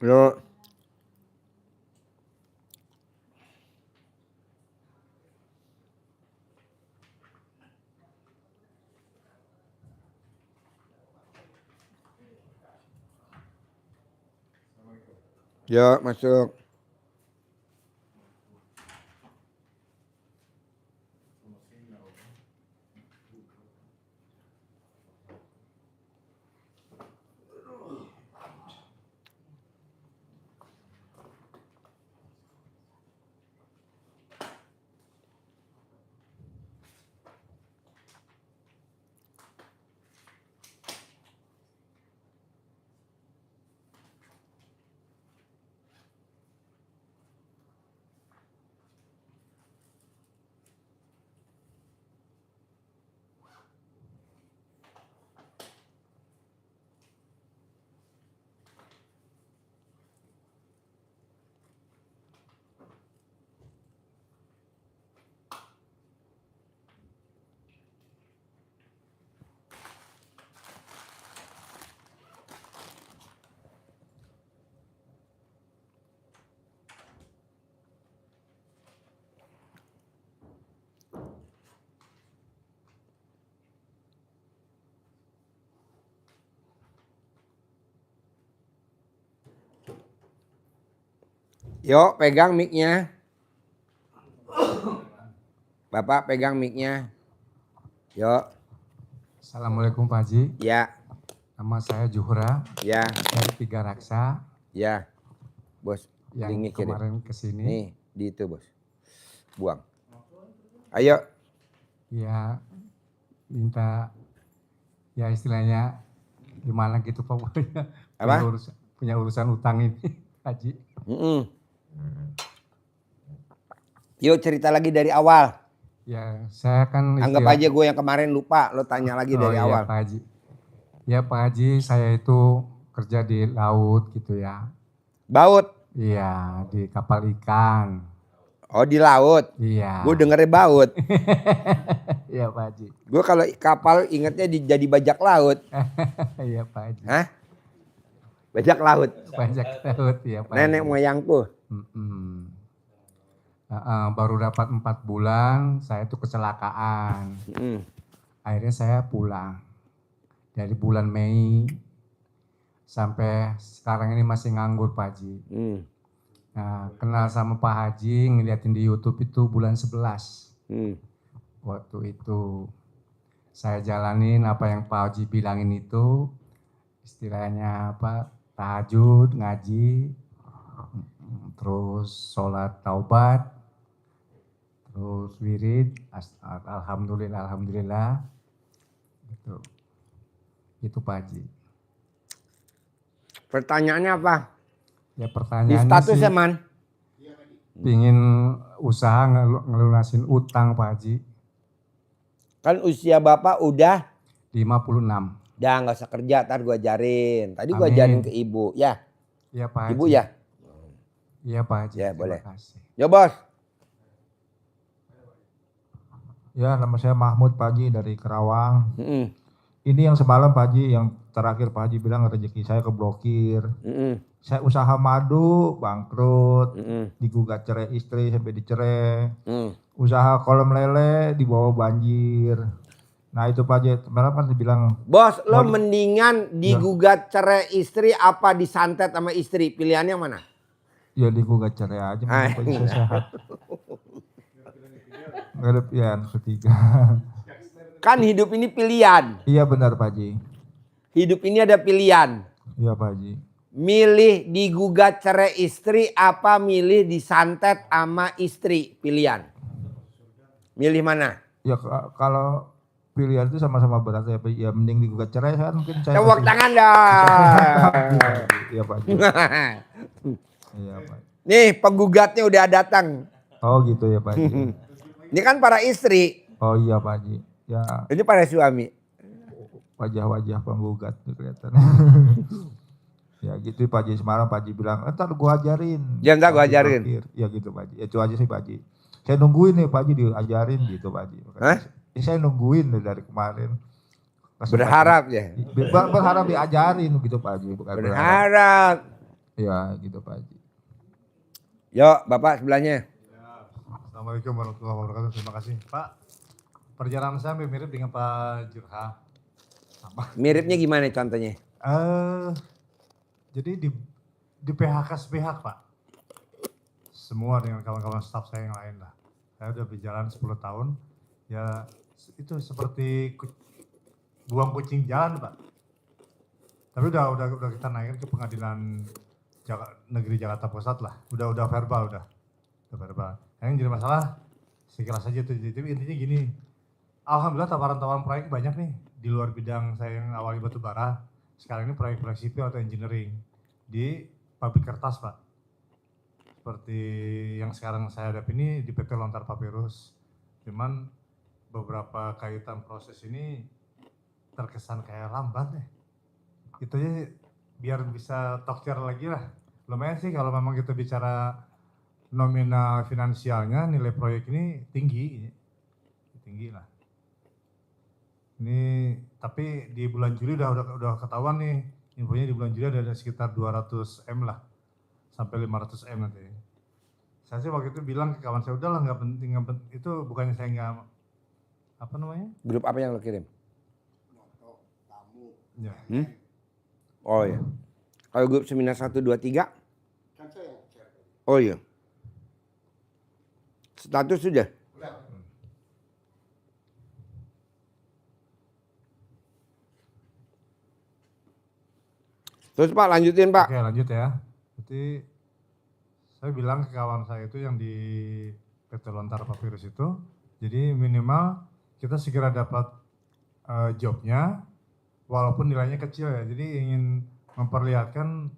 Yuk. Yuk masuk. Yuk pegang mic-nya. Bapak pegang mic-nya. Yuk. Assalamualaikum Pak Haji. Ya. Nama saya Juhra. Ya. Dari Tiga Raksa. Ya. Bos. Yang kemarin kesini. Nih di itu bos. Buang. Ayo. Ya minta ya istilahnya gimana gitu Pak. Apa? Punya urusan utang ini Haji. Yuk cerita lagi dari awal. Ya saya kan anggap aja gue yang kemarin lupa, lo tanya lagi dari awal. Pak Haji. Ya Pak Haji, saya itu kerja di laut gitu ya. Baut? Iya, di kapal ikan. Oh di laut? Iya. Gue dengernya baut. Iya Pak Haji. Gue kalau kapal ingetnya jadi bajak laut. Iya Pak Haji. Hah? Bajak laut? Bajak laut ya Pak Nenek Haji. moyangku. Baru dapat 4 bulan saya tuh kecelakaan. Akhirnya saya pulang. Dari bulan Mei sampai sekarang ini masih nganggur Pak Haji. Nah, kenal sama Pak Haji ngeliatin di YouTube itu bulan 11. Waktu itu saya jalanin apa yang Pak Haji bilangin itu, istilahnya apa, tahajud, ngaji, terus sholat taubat, terus wirid, alhamdulillah, itu Pak Haji. Pertanyaannya apa? Ya pertanyaannya di statusnya sih, man? Pingin usaha ngelunasin utang Pak Haji. Kan usia bapak udah 56. Udah nggak usah kerja, ntar gue ajarin. Tadi gue ajarin ke ibu, ya? Iya Pak Haji. Ibu ya? Iya Pak Haji. Ya boleh. Kasih. Ya bos. Ya nama saya Mahmud Pak Haji dari Kerawang. Ini yang semalam Pak Haji, yang terakhir Pak Haji bilang rezeki saya keblokir. Saya usaha madu bangkrut, digugat cerai istri sampai dicerai. Usaha kolam lele dibawa banjir. Nah itu Pak Haji, semalam kan dibilang. Bos, lo mendingan digugat cerai istri apa disantet sama istri? Pilihannya mana? Ya digugat cerai aja, Pak Haji, saya sehat. Gak ada pilihan ketiga. Kan hidup ini pilihan. Iya benar Pak Haji. Hidup ini ada pilihan. Iya Pak Haji. Milih digugat cerai istri apa milih disantet sama istri? Pilihan. Milih mana? Ya kalau pilihan itu sama-sama berat ya, ya mending digugat cerai kan mungkin saya. Tepuk tangan dong. Iya Pak Haji. Iya Pak. Nih penggugatnya udah datang. Oh gitu ya Pak Haji. Ini kan para istri. Oh iya Pak Haji. Ya. Ini para suami. Wajah-wajah penggugat tuh kelihatan. Ya gitu Pak Haji, semalam Pak Haji bilang, ntar gua ajarin. Ya ntar gua ajarin. Ya gitu Pak Haji, itu aja sih Pak Haji. Saya nungguin nih Pak Haji diajarin gitu Pak Haji. Hah? Saya nungguin dari kemarin. Berharap ya? Berharap diajarin gitu Pak Haji. Bukan berharap. Ya gitu Pak Haji. Yuk Bapak sebelahnya. Assalamualaikum warahmatullahi wabarakatuh. Terima kasih Pak. Perjalanan saya hampir mirip dengan Pak Jurha. Sama. Miripnya gimana contohnya? Jadi di PHK sepihak Pak. Semua dengan kawan-kawan staf saya yang lain lah. Saya udah berjalan 10 tahun. Ya itu seperti buang kucing jalan Pak. Tapi udah kita naikin ke pengadilan negeri Jakarta Pusat lah. Udah verbal udah verbal. Yang jadi masalah sekilas saja itu. Jadi intinya gini. Alhamdulillah tawaran-tawaran proyek banyak nih di luar bidang saya yang awalnya batu bara. Sekarang ini proyek-proyek sipil atau engineering di pabrik kertas Pak. Seperti yang sekarang saya hadapi ini di PT Lontar Papirus. Cuman beberapa kaitan proses ini terkesan kayak lambat deh. Itu aja biar bisa talk share lagi lah. Lumayan sih kalau memang kita bicara nominal finansialnya nilai proyek ini tinggi lah. Ini tapi di bulan Juli udah ketahuan nih infonya di bulan Juli ada sekitar 200 M lah sampai 500 M nanti. Saya sih waktu itu bilang ke kawan saya udahlah nggak penting itu bukannya saya nggak apa namanya? Grup apa yang lo kirim? Ya. Oh ya. Kalau grup seminar 1, 2, 3? Oh iya. Status sudah? Terus Pak lanjutin Pak. Oke lanjut ya. Jadi saya bilang ke kawan saya itu yang di PT Lontar Papirus itu, jadi minimal kita segera dapat jobnya, walaupun nilainya kecil ya. Jadi ingin memperlihatkan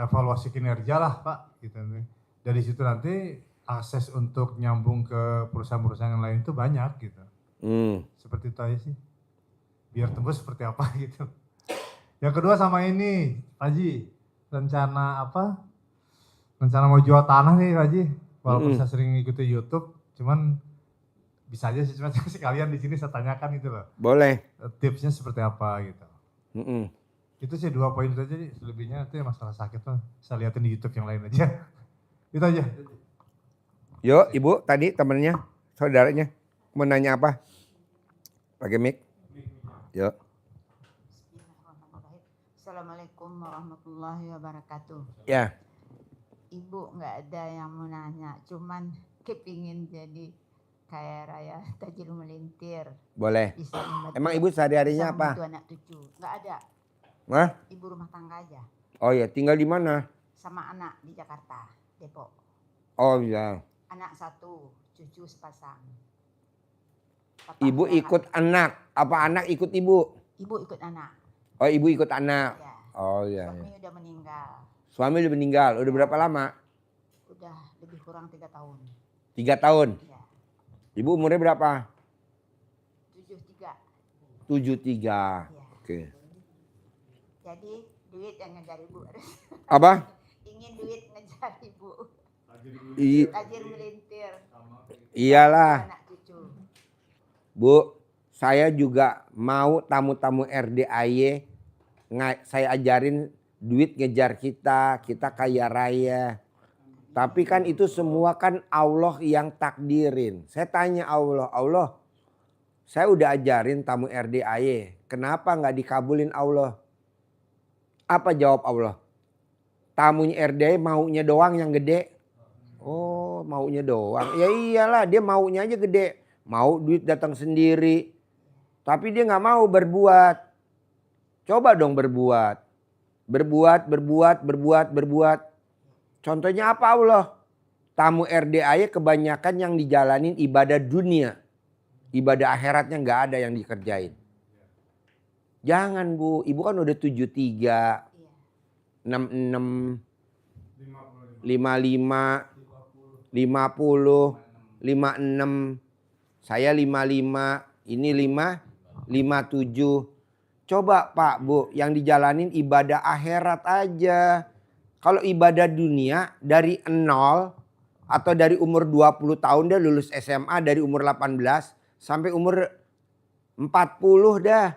evaluasi kinerja lah Pak. Gitu. Dari situ nanti akses untuk nyambung ke perusahaan-perusahaan yang lain itu banyak gitu. Seperti itu aja sih. Biar tembus seperti apa gitu. Yang kedua sama ini, Pak Haji, rencana mau jual tanah nih Pak Haji. Walaupun saya sering ikuti YouTube, cuman bisa aja sih cuma sekalian di sini saya tanyakan gitu loh. Boleh. Tipsnya seperti apa gitu. Itu sih 2 poin itu aja, selebihnya itu masalah sakit tuh. Saya liatin di YouTube yang lain aja. Itu aja. Yuk Ibu tadi temennya, saudaranya mau nanya apa? Pakai mic. Yuk. Assalamualaikum warahmatullahi wabarakatuh. Ya. Ibu nggak ada yang mau nanya, cuman kepingin jadi kaya raya tajir melintir. Boleh. Bisa membantu, Emang Ibu sehari-harinya bisa apa? membantu anak cucu. Nggak ada. Hah? Ibu rumah tangga aja. Oh ya, tinggal di mana? Sama anak di Jakarta, Depok. Oh ya. Anak 1, cucu sepasang. Bapak Ibu udah ikut anak. Apa anak ikut Ibu? Ibu ikut anak. Oh Ibu ikut anak. Ya. Oh iya. Suami udah meninggal. Suami udah meninggal. Udah berapa lama? Udah lebih kurang 3 tahun. 3 tahun. Ya. Ibu umurnya berapa? 73. 73. Ya. Oke. Jadi duit yang ngejar ibu. Apa? Ingin duit ngejar ibu. I- Tajir melintir. iyalah. Anak cucu. Bu, saya juga mau tamu-tamu RDAY saya ajarin duit ngejar kita kaya raya. Tapi kan itu semua kan Allah yang takdirin. Saya tanya Allah, saya udah ajarin tamu RDAY, kenapa nggak dikabulin Allah? Apa jawab Allah? Tamunya RDAY maunya doang yang gede. Oh, maunya doang. Ya iyalah, dia maunya aja gede. Mau duit datang sendiri. Tapi dia nggak mau berbuat. Coba dong berbuat. Berbuat. Contohnya apa Allah? Tamu RDAY kebanyakan yang dijalanin ibadah dunia. Ibadah akhiratnya nggak ada yang dikerjain. Jangan Bu, Ibu kan udah 73, 66, 55, 50, 56. Saya 55, ini 57. Coba Pak Bu, yang dijalanin ibadah akhirat aja. Kalau ibadah dunia dari 0 atau dari umur 20 tahun dia lulus SMA dari umur 18 sampai umur 40 dah.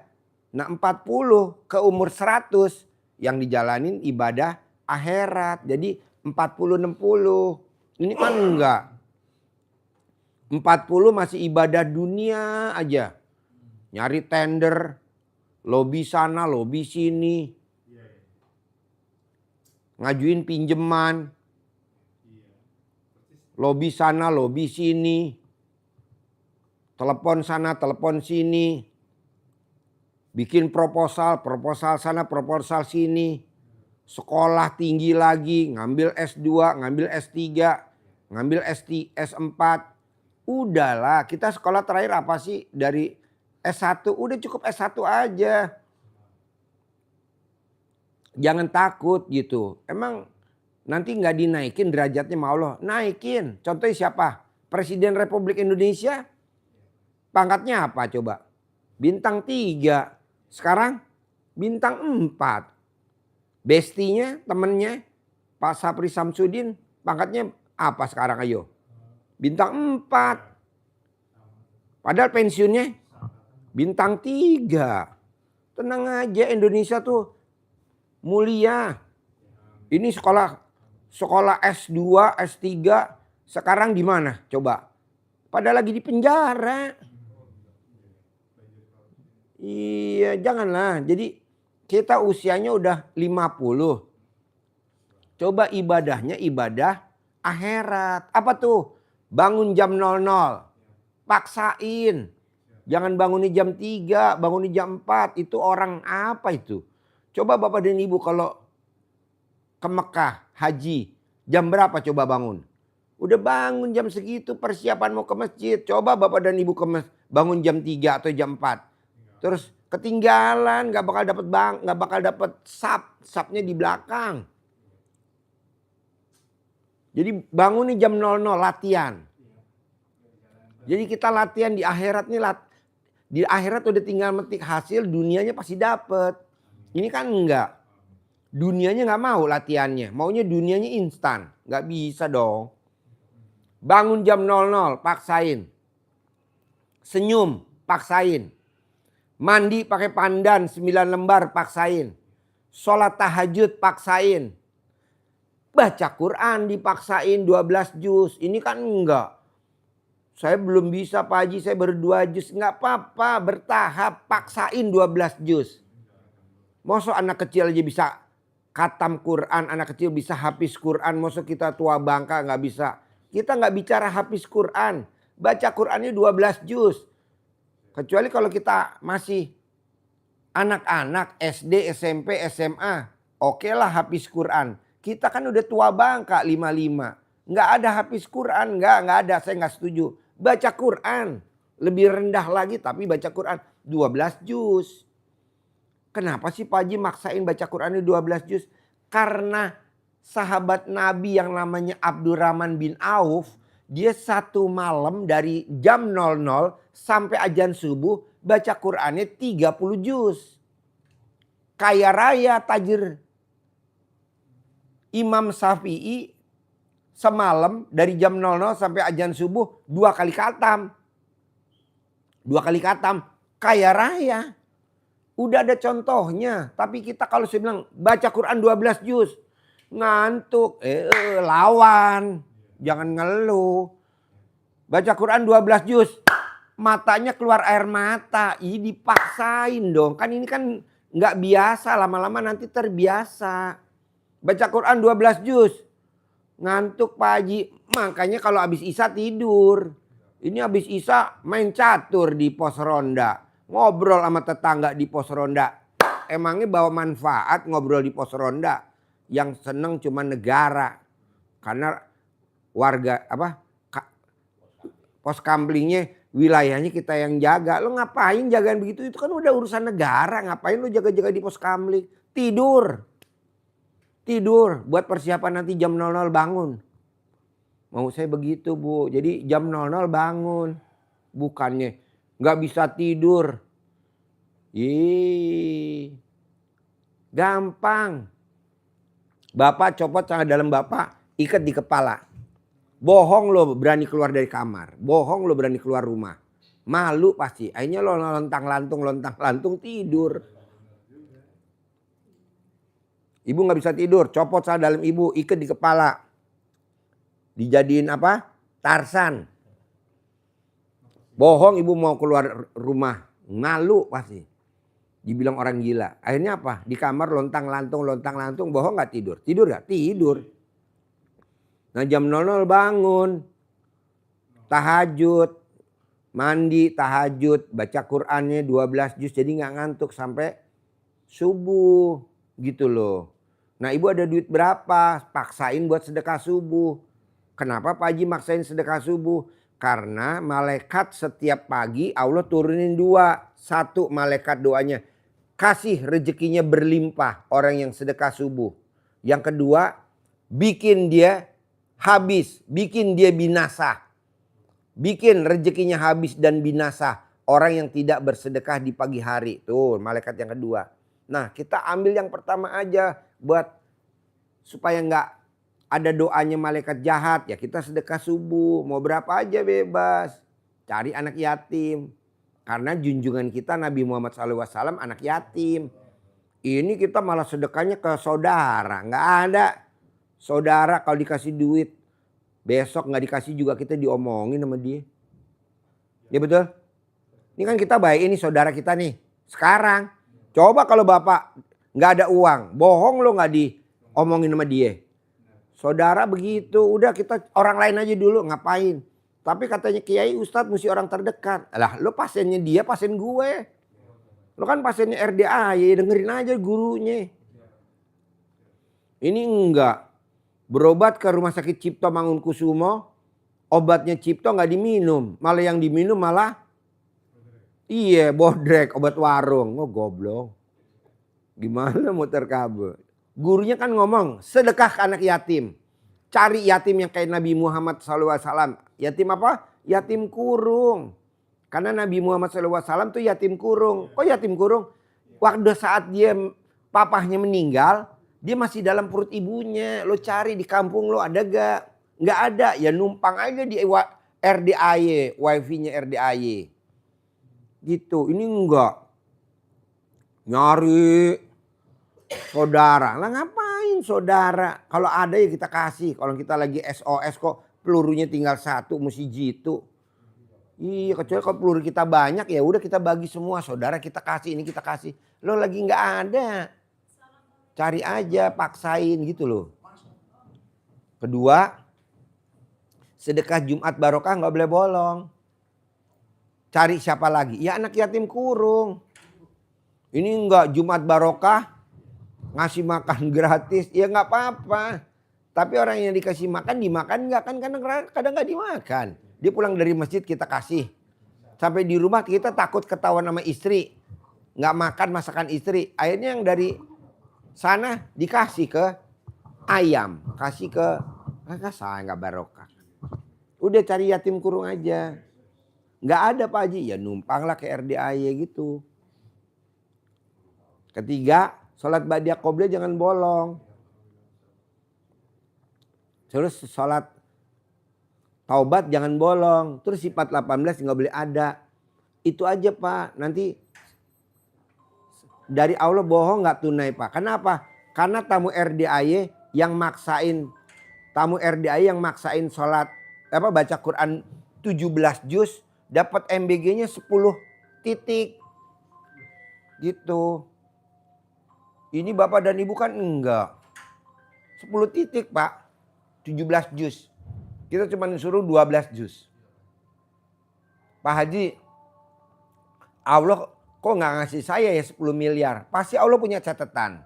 Nah 40 ke umur 100 yang dijalanin ibadah akhirat. Jadi 40-60. Ini kan enggak. 40 masih ibadah dunia aja. Nyari tender, lobi sana, lobi sini. Ngajuin pinjeman. Lobi sana, lobi sini. Telepon sana, telepon sini. Bikin proposal, proposal sana, proposal sini. Sekolah tinggi lagi, ngambil S2, ngambil S3, ngambil S4. Udahlah, kita sekolah terakhir apa sih? Dari S1, udah cukup S1 aja. Jangan takut gitu. Emang nanti nggak dinaikin derajatnya sama Allah? Naikin. Contohnya siapa? Presiden Republik Indonesia. Pangkatnya apa coba? Bintang 3. Sekarang bintang 4. Bestinya, temennya Pak Sapri Samsudin, pangkatnya apa sekarang ayo? Bintang 4. Padahal pensiunnya bintang 3. Tenang aja, Indonesia tuh mulia. Ini sekolah S2, S3 sekarang di mana? Coba. Padahal lagi di penjara. Iya, janganlah. Jadi kita usianya udah 50. Coba ibadahnya ibadah akhirat. Apa tuh? Bangun jam 00. Paksain. Jangan bangunnya jam 3, bangunnya jam 4. Itu orang apa itu? Coba Bapak dan Ibu kalau ke Mekah haji. Jam berapa coba bangun? Udah bangun jam segitu persiapan mau ke masjid. Coba Bapak dan Ibu bangun jam 3 atau jam 4. Terus ketinggalan, nggak bakal dapat sapnya di belakang. Jadi bangun nih jam 00 latihan. Jadi kita latihan di akhirat nih, di akhirat udah tinggal metik hasil, dunianya pasti dapet. Ini kan enggak. Dunianya nggak mau latihannya, maunya dunianya instan, nggak bisa dong. Bangun jam 00 paksain. Senyum paksain. Mandi pakai pandan 9 lembar paksain. Sholat tahajud paksain. Baca Quran dipaksain 12 juz. Ini kan enggak. Saya belum bisa Pak Haji, saya baru 2 juz. Enggak apa-apa, bertahap paksain 12 juz. Masa anak kecil aja bisa khatam Quran, anak kecil bisa hafiz Quran. Masa kita tua bangka enggak bisa. Kita enggak bicara hafiz Quran. Baca Qurannya 12 juz. Kecuali kalau kita masih anak-anak SD, SMP, SMA. Oke lah hafiz Quran. Kita kan udah tua bangka 55. Nggak ada hafiz Quran. Nggak ada. Saya nggak setuju. Baca Quran. Lebih rendah lagi tapi baca Quran 12 juz. Kenapa sih Pak Haji maksain baca Qurannya 12 juz? Karena sahabat Nabi yang namanya Abdurrahman bin Auf. Dia 1 malam dari jam 00 sampai azan subuh baca Qurannya 30 juz. Kaya raya tajir. Imam Syafi'i semalam dari jam 00 sampai azan subuh 2 kali khatam. 2 kali khatam. Kaya raya. Udah ada contohnya. Tapi kita kalau saya bilang baca Quran 12 juz. Ngantuk. Lawan. Jangan ngeluh. Baca Quran 12 juz. Matanya keluar air mata. Ih dipaksain dong. Kan ini kan nggak biasa. Lama-lama nanti terbiasa. Baca Quran 12 juz. Ngantuk Pak Haji. Makanya kalau habis Isya tidur. Ini habis Isya main catur di pos ronda. Ngobrol sama tetangga di pos ronda. Emangnya bawa manfaat ngobrol di pos ronda. Yang seneng cuma negara. Karena warga pos kamplingnya wilayahnya kita yang jaga. Lo ngapain jagain begitu? Itu kan udah urusan negara. Ngapain lo jaga-jaga di pos kamling? Tidur. Buat persiapan nanti jam 00 bangun. Mau saya begitu Bu. Jadi jam 00 bangun. Bukannya nggak bisa tidur. Gampang. Bapak copot celana dalam Bapak. Ikat di kepala. Bohong lo berani keluar dari kamar. Bohong lo berani keluar rumah. Malu pasti. Akhirnya lo lontang-lantung tidur. Ibu nggak bisa tidur, copot saya dalam ibu, ikat di kepala. Dijadiin apa? Tarsan. Bohong ibu mau keluar rumah, malu pasti. Dibilang orang gila. Akhirnya apa? Di kamar lontang-lantung, bohong nggak tidur? Tidur nggak? Tidur. Nah jam 00 bangun, tahajud, mandi, tahajud, baca Qur'annya 12 juz, jadi nggak ngantuk sampai subuh gitu loh. Nah ibu ada duit berapa? Paksain buat sedekah subuh. Kenapa Pak Haji maksain sedekah subuh? Karena malaikat setiap pagi Allah turunin 2. 1 malaikat doanya, kasih rezekinya berlimpah orang yang sedekah subuh. Yang kedua, bikin dia habis, bikin dia binasa. Bikin rezekinya habis dan binasa orang yang tidak bersedekah di pagi hari. Tuh malaikat yang kedua. Nah kita ambil yang pertama aja buat supaya nggak ada doanya malaikat jahat. Ya kita sedekah subuh, mau berapa aja bebas. Cari anak yatim. Karena junjungan kita Nabi Muhammad SAW anak yatim. Ini kita malah sedekahnya ke saudara. Nggak ada. Saudara kalau dikasih duit, besok nggak dikasih juga kita diomongin sama dia. Ya betul? Ini kan kita baik, ini saudara kita nih. Sekarang coba kalau bapak nggak ada uang, bohong lo nggak diomongin sama dia. Saudara begitu, udah kita orang lain aja dulu, ngapain? Tapi katanya kiai ustadz mesti orang terdekat. Lah lo pasiennya dia, pasien gue. Lo kan pasiennya RDA, ya dengerin aja gurunya. Ini enggak. Berobat ke rumah sakit Cipto Mangunkusumo, obatnya Cipto nggak diminum. Malah yang diminum malah bodrek, obat warung. Oh goblok. Gimana muter kabel? Gurunya kan ngomong sedekah ke anak yatim. Cari yatim yang kayak Nabi Muhammad SAW. Yatim apa? Yatim kurung. Karena Nabi Muhammad SAW tuh yatim kurung. Kok yatim kurung? Waktu saat dia papahnya meninggal, dia masih dalam perut ibunya. Lo cari di kampung lo ada gak? Nggak ada. Ya numpang aja di RDAY, wifi-nya RDAY. Gitu. Ini enggak. Nyari saudara. Lah ngapain saudara? Kalau ada ya kita kasih. Kalau kita lagi SOS kok pelurunya tinggal 1 mesti jitu. Iya kecuali kalau peluru kita banyak ya udah kita bagi semua. Saudara kita kasih, ini kita kasih. Lo lagi nggak ada. Cari aja, paksain gitu loh. Kedua, sedekah Jumat barokah nggak boleh bolong. Cari siapa lagi? Ya anak yatim kurung. Ini enggak Jumat barokah ngasih makan gratis, ya nggak apa-apa. Tapi orang yang dikasih makan dimakan nggak kan? Kadang nggak dimakan. Dia pulang dari masjid kita kasih. Sampai di rumah kita takut ketahuan sama istri. Nggak makan masakan istri. Akhirnya yang dari sana dikasih ke ayam. Kasih ke saya nggak barokah. Udah cari yatim kurung aja. Nggak ada Pak Haji. Ya numpanglah ke RDAY gitu. Ketiga, sholat ba'diyah qobliyah jangan bolong. Terus sholat taubat jangan bolong. Terus sifat 18 nggak boleh ada. Itu aja Pak. Nanti dari Allah bohong nggak tunai Pak. Kenapa? Karena tamu RDAY yang maksain. Tamu RDAY yang maksain sholat. Baca Quran 17 juz. Dapat MBG-nya 10 titik. Gitu. Ini bapak dan ibu kan enggak. 10 titik Pak. 17 juz. Kita cuma disuruh 12 juz. Pak Haji, Allah kok nggak ngasih saya ya 10 miliar. Pasti Allah punya catatan.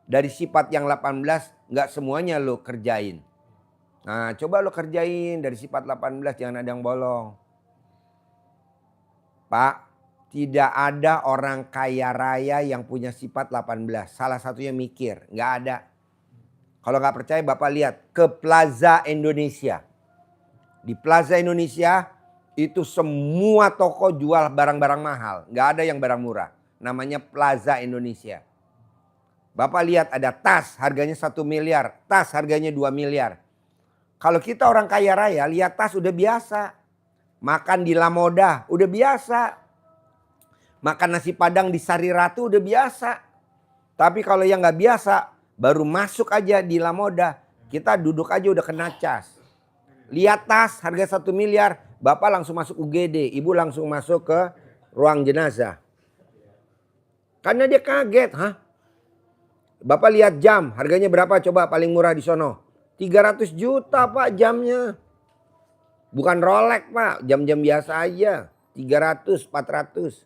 Dari sifat yang 18 nggak semuanya lo kerjain. Nah coba lo kerjain dari sifat 18 jangan ada yang bolong. Pak, tidak ada orang kaya raya yang punya sifat 18. Salah satunya mikir, nggak ada. Kalau nggak percaya Bapak lihat ke Plaza Indonesia. Di Plaza Indonesia itu semua toko jual barang-barang mahal. Nggak ada yang barang murah. Namanya Plaza Indonesia. Bapak lihat ada tas harganya 1 miliar. Tas harganya 2 miliar. Kalau kita orang kaya raya lihat tas udah biasa. Makan di La Moda udah biasa. Makan nasi padang di Sari Ratu udah biasa. Tapi kalau yang nggak biasa Baru masuk aja di Lamoda, kita duduk aja udah kena cas. Lihat tas harga 1 miliar, bapak langsung masuk UGD, ibu langsung masuk ke ruang jenazah. Karena dia kaget, hah? Bapak lihat jam, harganya berapa coba paling murah di sono? 300 juta pak jamnya. Bukan Rolex pak, jam-jam biasa aja. 300, 400.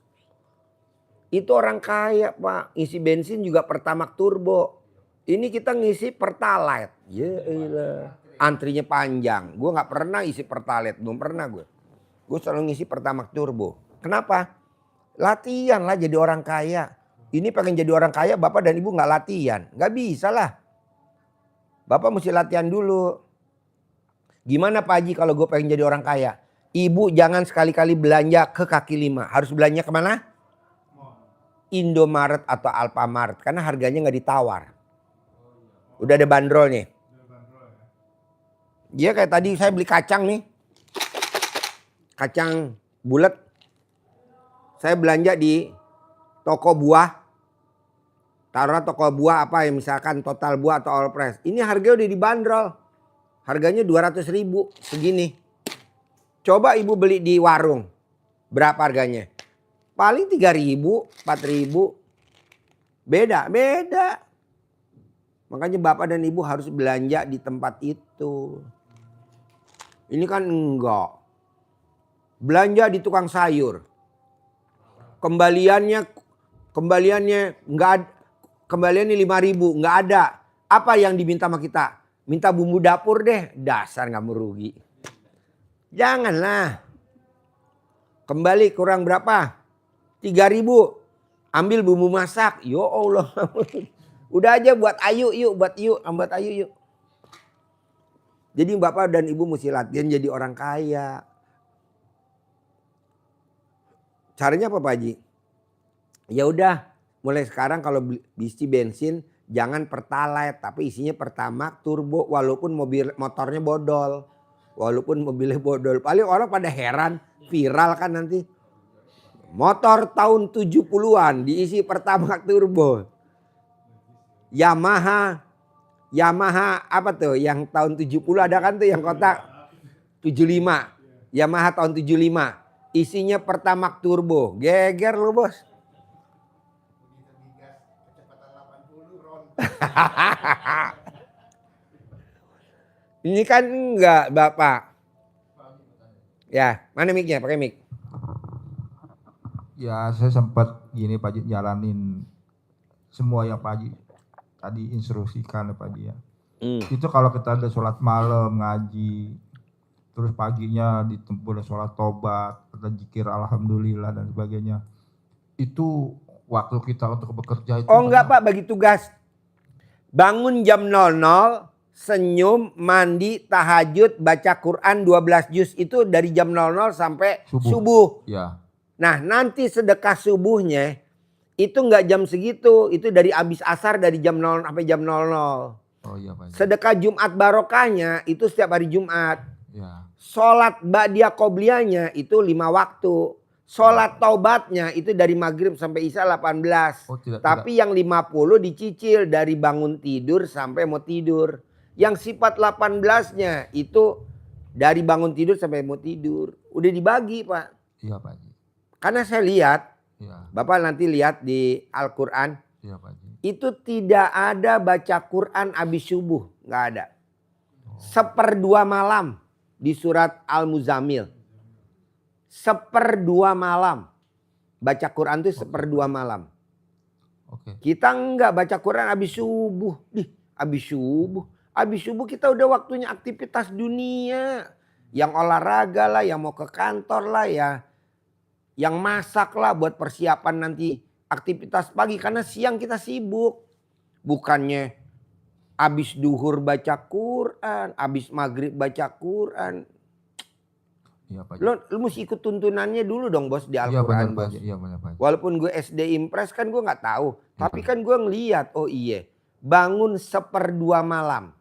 Itu orang kaya pak, ngisi bensin juga Pertamax turbo. Ini kita ngisi Pertalite. Ya elah. Antrinya panjang. Gue gak pernah isi Pertalite. Belum pernah gue. Gue selalu ngisi Pertamax turbo. Kenapa? Latihan lah jadi orang kaya. Ini pengen jadi orang kaya bapak dan ibu gak latihan. Gak bisa lah. Bapak mesti latihan dulu. Gimana Pak Haji kalau gue pengen jadi orang kaya? Ibu jangan sekali-kali belanja ke kaki lima. Harus belanja kemana? Indomaret atau Alfamart. Karena harganya gak ditawar. Udah ada bandrolnya. Dia kayak tadi saya beli kacang nih. Kacang bulat. Saya belanja di toko buah. Taruh toko buah apa ya misalkan Total Buah atau All Fresh. Ini harga udah dibanderol. Harganya 200.000 segini. Coba ibu beli di warung. Berapa harganya? Paling 3.000, 4.000. Beda. Makanya bapak dan ibu harus belanja di tempat itu. Ini kan enggak. Belanja di tukang sayur. Kembaliannya enggak, kembaliannya 5.000, enggak ada. Apa yang diminta sama kita? Minta bumbu dapur deh. Dasar nggak merugi. Janganlah. Kembali kurang berapa? 3.000. Ambil bumbu masak. Ya Allah. Udah aja buat Ayu yuk. Buat Ayu yuk. Jadi bapak dan ibu mesti latihan jadi orang kaya. Caranya apa Pak Haji? Ya udah. Mulai sekarang kalau isi bensin. Jangan Pertalite. Tapi isinya Pertamax turbo. Walaupun motornya bodol. Walaupun mobilnya bodol. Paling orang pada heran. Viral kan nanti. Motor tahun 70-an diisi Pertamax turbo. Yamaha apa tuh yang tahun 70 ada kan tuh yang kotak 75. Yamaha tahun 75. Isinya Pertamax turbo. Geger lu bos. Ini kan enggak bapak. Ya mana mic-nya pakai mic. Ya saya sempat gini Pak Haji jalanin semua yang Pak Haji tadi instruksikan Pak Haji ya. Itu kalau kita ada sholat malam ngaji, terus paginya ditempuh sholat tobat, ada zikir alhamdulillah dan sebagainya. Itu waktu kita untuk bekerja itu. Oh enggak Pak bagi tugas. Bangun jam 00, senyum, mandi, tahajud, baca Quran 12 juz itu dari jam 00 sampai subuh. Ya. Nah nanti sedekah subuhnya itu enggak jam segitu. Itu dari habis asar dari jam 00 sampai jam 00. Oh iya Pak. Sedekah Jumat barokahnya itu setiap hari Jumat. Ya. Sholat ba'diyah qobliyahnya itu 5 waktu. Sholat taubatnya itu dari maghrib sampai isya 18. Oh, Tapi yang 50 dicicil dari bangun tidur sampai mau tidur. Yang sifat 18-nya itu dari bangun tidur sampai mau tidur. Udah dibagi Pak. Iya Pak Haji. Karena saya lihat, Ya. Bapak nanti lihat di Al-Quran. Iya Pak Haji. Itu tidak ada baca Quran habis subuh. Nggak ada. 1/2 malam di surat Al-Muzammil. 1/2 malam. Baca Quran itu 1/2 malam. Oke. Kita enggak baca Quran habis subuh. Habis subuh. Habis subuh kita udah waktunya aktivitas dunia. Yang olahraga lah, yang mau ke kantor lah ya. Yang masak lah buat persiapan nanti aktivitas pagi. Karena siang kita sibuk. Bukannya habis duhur baca Quran. Habis maghrib baca Quran. Iya Pak Haji. Lu mesti ikut tuntunannya dulu dong bos di Iya benar Al-Quran Pak bos. Haji. Iya benar Pak Haji. Walaupun gue SD Impres kan gue gak tahu. Tapi kan gue ngeliat, oh iya. Bangun 1/2 malam.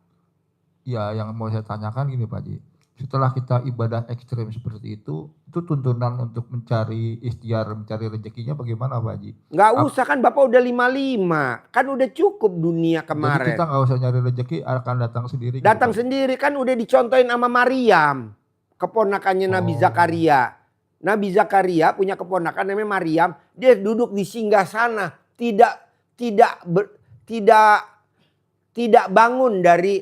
Ya yang mau saya tanyakan gini Pak Haji. setelah kita ibadah ekstrim seperti itu tuntunan untuk mencari ikhtiar, mencari rezekinya bagaimana Pak Haji? Nggak usah, kan Bapak udah 55. Kan udah cukup dunia Jadi kemarin. kita nggak usah nyari rezeki, akan datang sendiri. gitu, Datang Pak Haji? sendiri, kan udah dicontohin sama Maryam. Keponakannya Nabi Oh. Zakaria. Nabi Zakaria punya keponakan namanya Maryam. Dia duduk di singgasana. Tidak bangun dari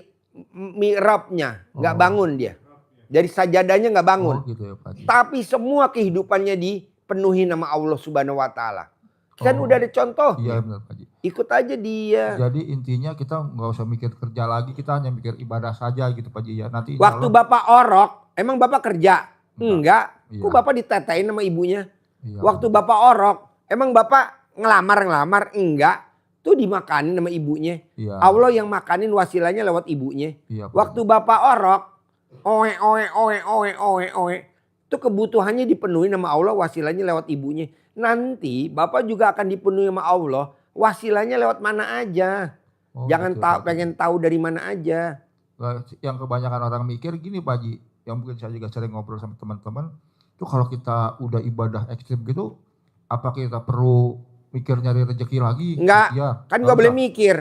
mihrabnya. Nggak bangun dia. Dari sajadahnya nggak bangun. Oh gitu ya Pak Haji. Tapi semua kehidupannya dipenuhi nama Allah Subhanahu wa Ta'ala. Kan Oh. udah ada contoh. Iya benar Pak Haji. Ikut aja dia. Jadi intinya kita nggak usah mikir kerja lagi, kita hanya mikir ibadah saja gitu Pak Haji ya. Nanti insya Waktu Allah- Bapak orok, emang Bapak kerja? Enggak. Iya. Kok Bapak ditetain sama ibunya? Iya. Waktu Bapak orok, emang Bapak ngelamar? Enggak. Tuh dimakanin sama ibunya. Iya. Allah yang makanin wasilanya lewat ibunya. Iya, Pak Waktu Bapak orok, oe. Itu kebutuhannya dipenuhi sama Allah, wasilanya lewat ibunya. Nanti Bapak juga akan dipenuhi sama Allah, wasilanya lewat mana aja. Oh, Jangan gitu, tahu, Pak Haji. pengen tahu dari mana aja. Nah, yang kebanyakan orang mikir gini Pak Haji, yang mungkin saya juga sering ngobrol sama teman-teman, itu kalau kita udah ibadah ekstrim gitu, apa kita perlu mikir nyari rezeki lagi? Enggak, Iya, kan nggak boleh usah. mikir.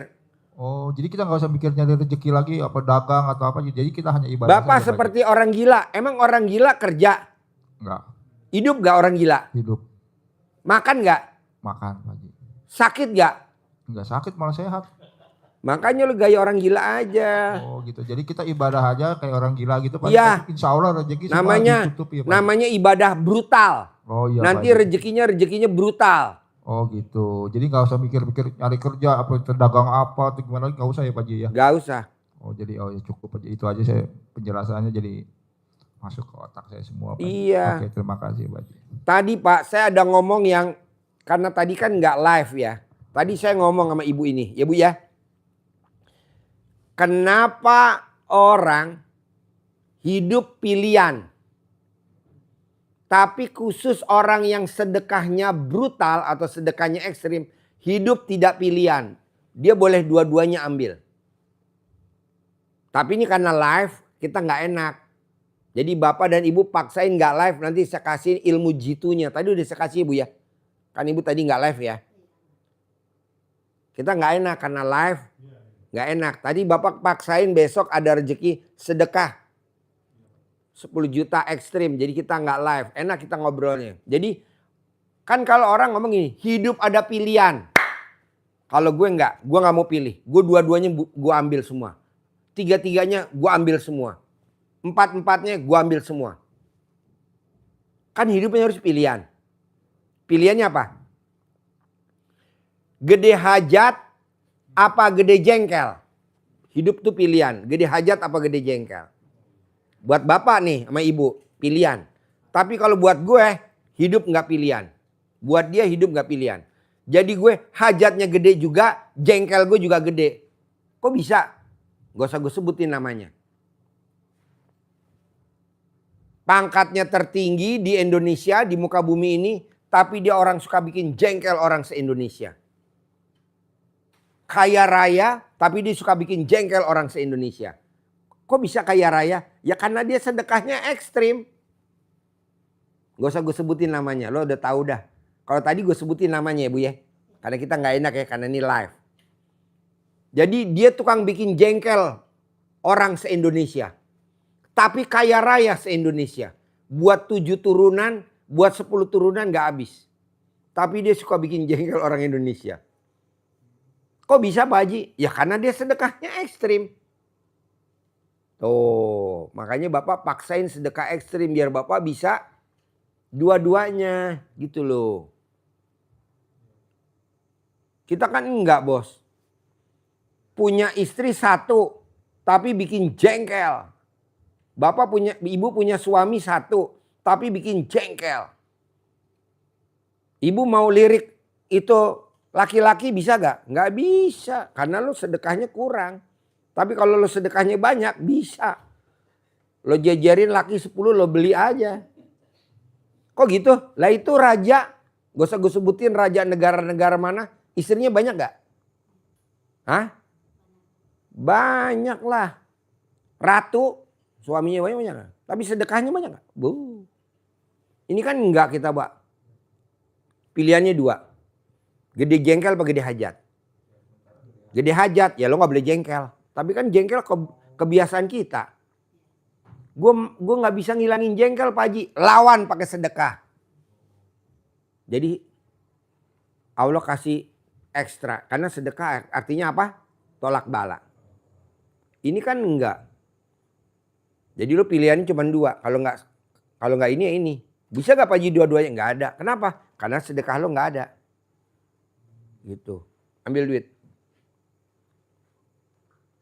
Oh, jadi kita nggak usah mikir nyari rezeki lagi, apa dagang atau apa, jadi kita hanya ibadah Bapak saja, Pak seperti orang gila. Emang orang gila kerja? Haji. Enggak, Hidup gak orang gila? hidup, Makan gak? makan Pak Haji. Sakit gak? Enggak sakit malah sehat. Makanya lu gaya orang gila aja. Oh gitu, jadi kita ibadah aja kayak orang gila gitu Pak Haji. Iya. Insya Allah rezeki semua Namanya ditutupi ya Pak Haji. namanya ibadah brutal. Oh iya Nanti Pak Haji. rezekinya brutal. Oh gitu, jadi nggak usah mikir-mikir nyari kerja apa dagang apa atau gimana, nggak usah ya Pak Haji ya. Gak usah. Oh jadi oh ya cukup aja itu aja, saya penjelasannya jadi masuk ke otak saya semua Pak Haji. Iya. Oke terima kasih Pak Haji. Tadi Pak saya ada ngomong yang, karena tadi kan nggak live ya. Tadi saya ngomong sama ibu ini, ya Bu ya. Kenapa orang hidup pilihan? Tapi khusus orang yang sedekahnya brutal atau sedekahnya ekstrim, hidup tidak pilihan. Dia boleh dua-duanya ambil. Tapi ini karena live, kita nggak enak. Jadi bapak dan ibu paksain nggak live, nanti saya kasih ilmu jitunya. Tadi udah saya kasih ibu ya. Kan ibu tadi nggak live ya. Kita nggak enak karena live, nggak enak. Tadi bapak paksain besok ada rezeki sedekah. 10 juta ekstrim, jadi kita nggak live, enak kita ngobrolnya. Jadi kan kalau orang ngomong gini, hidup ada pilihan. Kalau gue nggak mau pilih. Gue dua-duanya gue ambil semua. Tiga-tiganya gue ambil semua. Empat-empatnya gue ambil semua. Kan hidupnya harus pilihan. Pilihannya apa? Gede hajat apa gede jengkel? Hidup tuh pilihan. Gede hajat apa gede jengkel? Buat bapak nih sama ibu pilihan. Tapi kalau buat gue hidup nggak pilihan. Buat dia hidup nggak pilihan. Jadi gue hajatnya gede juga, jengkel gue juga gede. Kok bisa? Gak usah gue sebutin namanya. Pangkatnya tertinggi di Indonesia, di muka bumi ini. Tapi dia orang suka bikin jengkel orang se-Indonesia. Kaya raya, tapi dia suka bikin jengkel orang se-Indonesia. Kok bisa kaya raya? Ya karena dia sedekahnya ekstrim. Gak usah gue sebutin namanya, lo udah tahu dah. Kalau tadi gue sebutin namanya ya Bu ya. Karena kita gak enak ya, karena ini live. Jadi dia tukang bikin jengkel orang se-Indonesia. Tapi kaya raya se-Indonesia. Buat 7 turunan, buat 10 turunan gak habis. Tapi dia suka bikin jengkel orang Indonesia. Kok bisa Pak Haji? Ya karena dia sedekahnya ekstrim. Tuh, makanya Bapak paksain sedekah ekstrim biar Bapak bisa dua-duanya gitu loh. Kita kan enggak bos. Punya istri 1 tapi bikin jengkel. Ibu punya suami 1 tapi bikin jengkel. Ibu mau lirik itu laki-laki bisa gak? Nggak bisa karena lo sedekahnya kurang. Tapi kalau lo sedekahnya banyak bisa. Lo jajarin laki 10 lo beli aja. Kok gitu? Lah itu raja. Gak usah gue sebutin raja negara-negara mana. Istrinya banyak gak? Hah? Banyak lah. Ratu. Suaminya banyak gak? Tapi sedekahnya banyak nggak? Bu. Ini kan enggak kita, Pak. Pilihannya 2. Gede jengkel apa gede hajat? Gede hajat, ya lo nggak boleh jengkel. Tapi kan jengkel kebiasaan kita. Gue nggak bisa ngilangin jengkel, Pak Haji. Lawan pakai sedekah. Jadi Allah kasih ekstra. Karena sedekah artinya apa? Tolak bala. Ini kan enggak. Jadi lo pilihannya cuma 2. Kalau nggak ini ya ini. Bisa gak Pak Haji dua-duanya? Nggak ada. Kenapa? Karena sedekah lo nggak ada. Gitu. Ambil duit.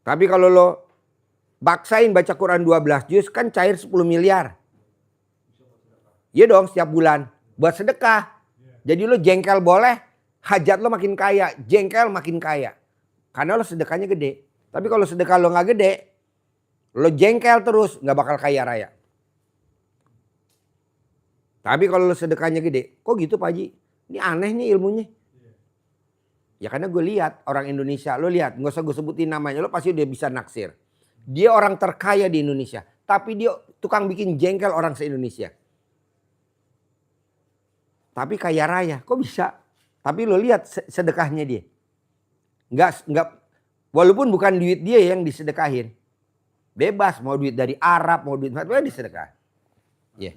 Tapi kalau lo baksain baca Quran 12 juz kan cair 10 miliar. Iya dong setiap bulan. Buat sedekah. Jadi lo jengkel boleh. Hajat lo makin kaya. Jengkel makin kaya. Karena lo sedekahnya gede. Tapi kalau sedekah lo nggak gede. Lo jengkel terus nggak bakal kaya raya. Tapi kalau lo sedekahnya gede, kok gitu Pak Haji? Ini aneh nih ilmunya. Ya karena gue lihat orang Indonesia, lo lihat, nggak usah gue sebutin namanya, lo pasti udah bisa naksir. Dia orang terkaya di Indonesia, tapi dia tukang bikin jengkel orang se-Indonesia. Tapi kaya raya, kok bisa? Tapi lo lihat sedekahnya dia. Nggak, walaupun bukan duit dia yang disedekahin. Bebas, mau duit dari Arab, mau duit mana disedekah. Ya,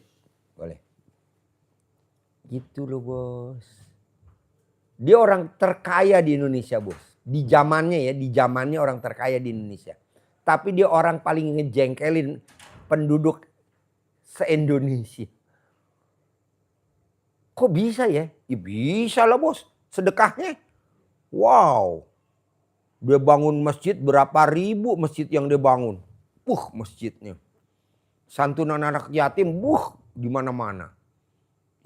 boleh. Gitu loh bos. Dia orang terkaya di Indonesia bos. Di zamannya ya, di zamannya orang terkaya di Indonesia. Tapi dia orang paling ngejengkelin penduduk se-Indonesia. Kok bisa ya? Ya bisa lah bos. Sedekahnya. Wow. Dia bangun masjid berapa ribu masjid yang dia bangun. Masjidnya. Santunan anak yatim, di mana-mana.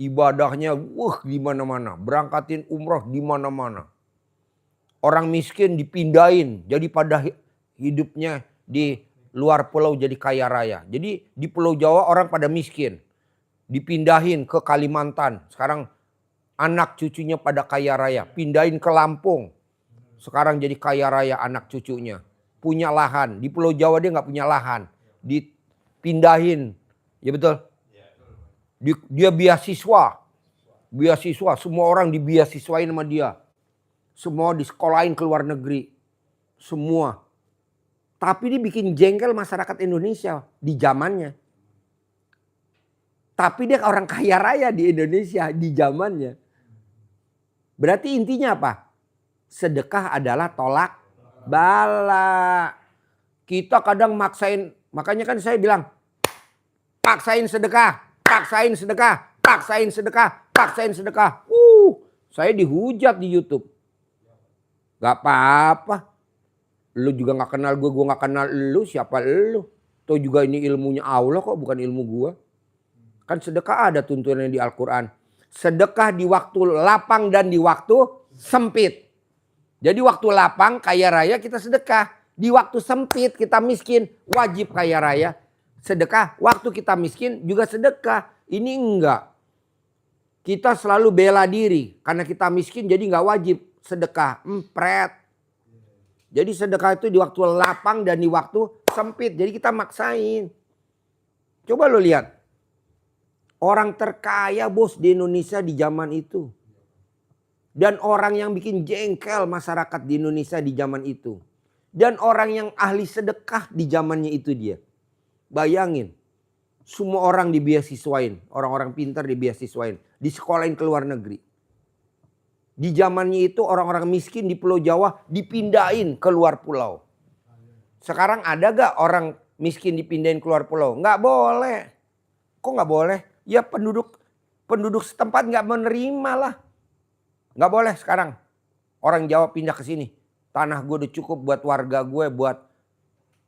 Ibadahnya, di mana-mana. Berangkatin umroh di mana-mana. Orang miskin dipindahin. Jadi pada hidupnya di luar pulau jadi kaya raya. Jadi di Pulau Jawa orang pada miskin. Dipindahin ke Kalimantan. Sekarang anak cucunya pada kaya raya. Pindahin ke Lampung. Sekarang jadi kaya raya anak cucunya. Punya lahan. Di Pulau Jawa dia nggak punya lahan. Dipindahin. Ya betul? Dia beasiswa. Beasiswa. Semua orang dibeasiswain sama dia. Semua disekolahin ke luar negeri. Semua. Tapi dia bikin jengkel masyarakat Indonesia di zamannya. Tapi dia orang kaya raya di Indonesia di zamannya. Berarti intinya apa? Sedekah adalah tolak bala. Kita kadang maksain. Makanya kan saya bilang. Paksain sedekah. Paksain sedekah. Paksain sedekah. Paksain sedekah. Saya dihujat di YouTube. Gak apa-apa. Lu juga gak kenal gue gak kenal lu. Siapa lu? Tuh juga ini ilmunya Allah kok bukan ilmu gue. Kan sedekah ada tuntunannya di Al-Quran. Sedekah di waktu lapang dan di waktu sempit. Jadi waktu lapang kaya raya kita sedekah. Di waktu sempit kita miskin wajib kaya raya. Sedekah. Waktu kita miskin juga sedekah. Ini enggak. Kita selalu bela diri. Karena kita miskin jadi enggak wajib sedekah. Empret. Jadi sedekah itu di waktu lapang dan di waktu sempit. Jadi kita maksain. Coba lo lihat. Orang terkaya bos di Indonesia di zaman itu. Dan orang yang bikin jengkel masyarakat di Indonesia di zaman itu. Dan orang yang ahli sedekah di zamannya itu dia. Bayangin. Semua orang dibeasiswain. Orang-orang pintar dibeasiswain. Disekolahin ke luar negeri. Di zamannya itu orang-orang miskin di Pulau Jawa dipindahin ke luar pulau. Sekarang ada gak orang miskin dipindahin ke luar pulau? Nggak boleh. Kok nggak boleh? Ya penduduk setempat nggak menerima lah. Nggak boleh sekarang. Orang Jawa pindah ke sini. Tanah gue udah cukup buat warga gue, buat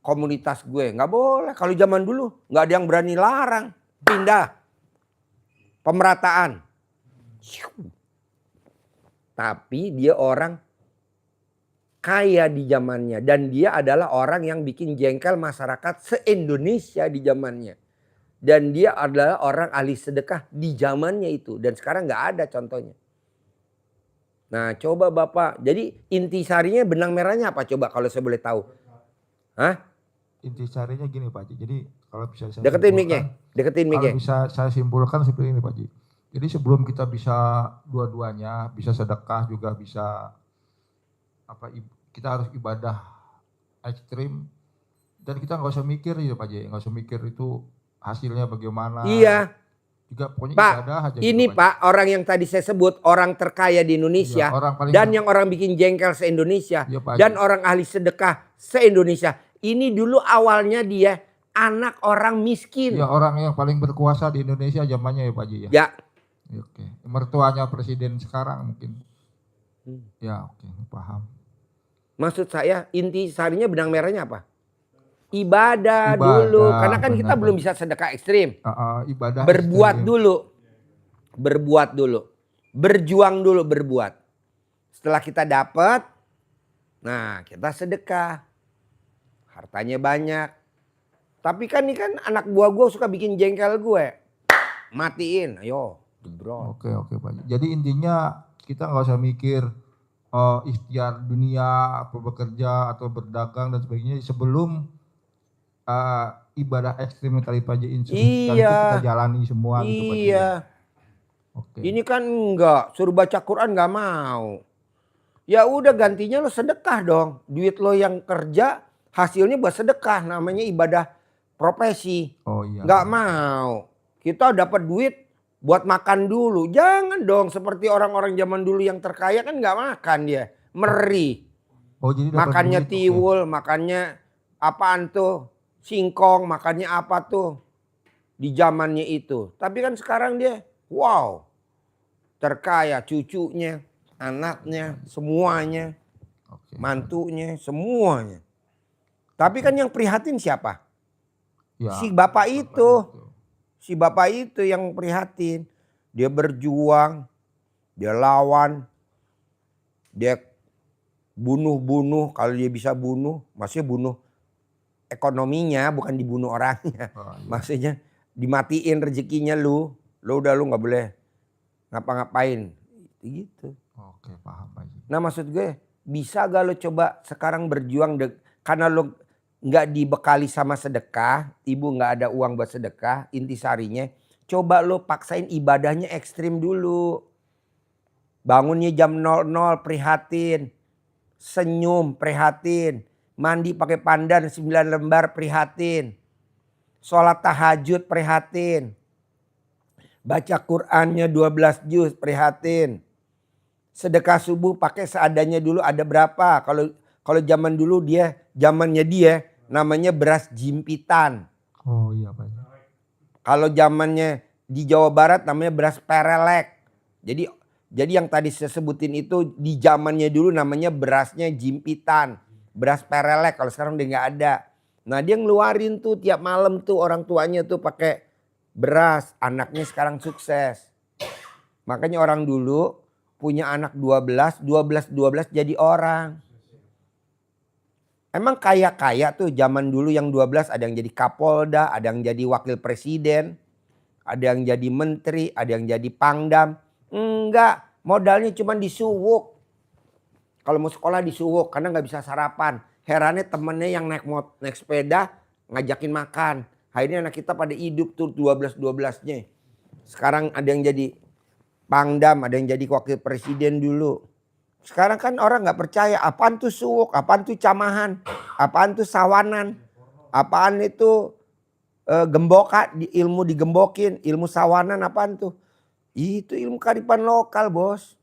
komunitas gue. Nggak boleh. Kalau zaman dulu nggak ada yang berani larang. Pindah. Pemerataan. Tapi dia orang kaya di zamannya. Dan dia adalah orang yang bikin jengkel masyarakat se-Indonesia di zamannya. Dan dia adalah orang ahli sedekah di zamannya itu. Dan sekarang nggak ada contohnya. Nah coba Bapak. Jadi intisarinya benang merahnya apa coba kalau saya boleh tahu? Hah? intisarinya gini Pak Haji. Jadi kalau bisa saya Deketin simpulkan, mic-nya, deketin kalau mic-nya. bisa saya simpulkan seperti ini Pak Haji. Jadi sebelum kita bisa dua-duanya, bisa sedekah juga bisa kita harus ibadah ekstrim dan kita nggak usah mikir ya Pak Haji, nggak usah mikir itu hasilnya bagaimana. Iya. Juga pokoknya Pak, ibadah aja. ini gitu, Pak orang yang tadi saya sebut orang terkaya di Indonesia Iya, orang paling dan yang orang bikin jengkel se-Indonesia Iya, Pak dan Haji. orang ahli sedekah se-Indonesia. Ini dulu awalnya dia anak orang miskin. Ya orang yang paling berkuasa di Indonesia zamannya ya Pak Haji ya. Ya, Ya, oke. Mertuanya presiden sekarang mungkin. Ya oke, paham. maksud saya inti sarinya benang merahnya apa? Ibadah dulu. Karena kan kita benar, belum Pak. bisa sedekah ekstrim. Ibadah Berbuat ekstrim. dulu. Berbuat dulu. Berjuang dulu berbuat. Setelah kita dapat, nah kita sedekah. Hartanya banyak. Tapi kan ini kan anak buah gue suka bikin jengkel gue. Matiin, ayo jebrol. Oke Pak Haji. Jadi intinya kita nggak usah mikir ikhtiar dunia, apa bekerja atau berdagang dan sebagainya sebelum ibadah ekstrim yang tadi Pak Haji instruksikan itu Iya. kita jalani semua gitu Pak Haji. Iya. Oke. Ini kan enggak, suruh baca Quran enggak mau. Ya udah gantinya lo sedekah dong. Duit lo yang kerja hasilnya buat sedekah, namanya ibadah profesi. Oh iya. Enggak mau. Kita dapat duit buat makan dulu. Jangan dong seperti orang-orang zaman dulu yang terkaya kan enggak makan dia. Meri. Oh jadi dapat Makannya duit, oke. tiwul, makannya apaan tuh? Singkong, makannya apa tuh? Di zamannya itu. Tapi kan sekarang dia wow. Terkaya cucunya, anaknya, semuanya. Oke. Mantunya, semuanya. Tapi kan yang prihatin siapa? Ya, Si bapak itu. Si bapak itu yang prihatin. Dia berjuang, dia lawan, dia bunuh-bunuh. Kalau dia bisa bunuh, maksudnya bunuh ekonominya, bukan dibunuh orangnya. Oh, iya. Maksudnya dimatiin rezekinya lu. Lu udah lu gak boleh ngapa-ngapain. Gitu. Oke paham Pak Haji. Nah maksud gue bisa gak lo coba sekarang berjuang karena lo nggak dibekali sama sedekah, ibu nggak ada uang buat sedekah, intisarinya coba lo paksain ibadahnya ekstrim dulu. Bangunnya jam 00 prihatin, senyum prihatin, mandi pakai pandan 9 lembar prihatin, sholat tahajud prihatin, baca Qur'annya 12 juz prihatin. Sedekah subuh pakai seadanya dulu ada berapa? Kalau zaman dulu zamannya dia namanya beras jimpitan. Oh iya Pak Haji. Kalau zamannya di Jawa Barat namanya beras perelek. Jadi yang tadi saya sebutin itu di zamannya dulu namanya berasnya jimpitan, beras perelek. Kalau sekarang udah nggak ada. Nah dia ngeluarin tuh tiap malam tuh orang tuanya tuh pakai beras. Anaknya sekarang sukses. Makanya orang dulu punya anak 12 jadi orang. Emang kaya-kaya tuh zaman dulu yang 12 ada yang jadi Kapolda, ada yang jadi wakil presiden, ada yang jadi menteri, ada yang jadi pangdam. Enggak, modalnya cuma disuwuk. Kalau mau sekolah disuwuk karena nggak bisa sarapan. Herannya temennya yang naik sepeda ngajakin makan. Akhirnya anak kita pada hidup tuh 12-12-nya. Sekarang ada yang jadi pangdam, ada yang jadi wakil presiden dulu. Sekarang kan orang nggak percaya apaan tuh suwuk, apaan tuh camahan, apaan tuh sawanan, apaan itu ilmu digembokin, ilmu sawanan apaan tuh. Itu ilmu kearifan lokal bos.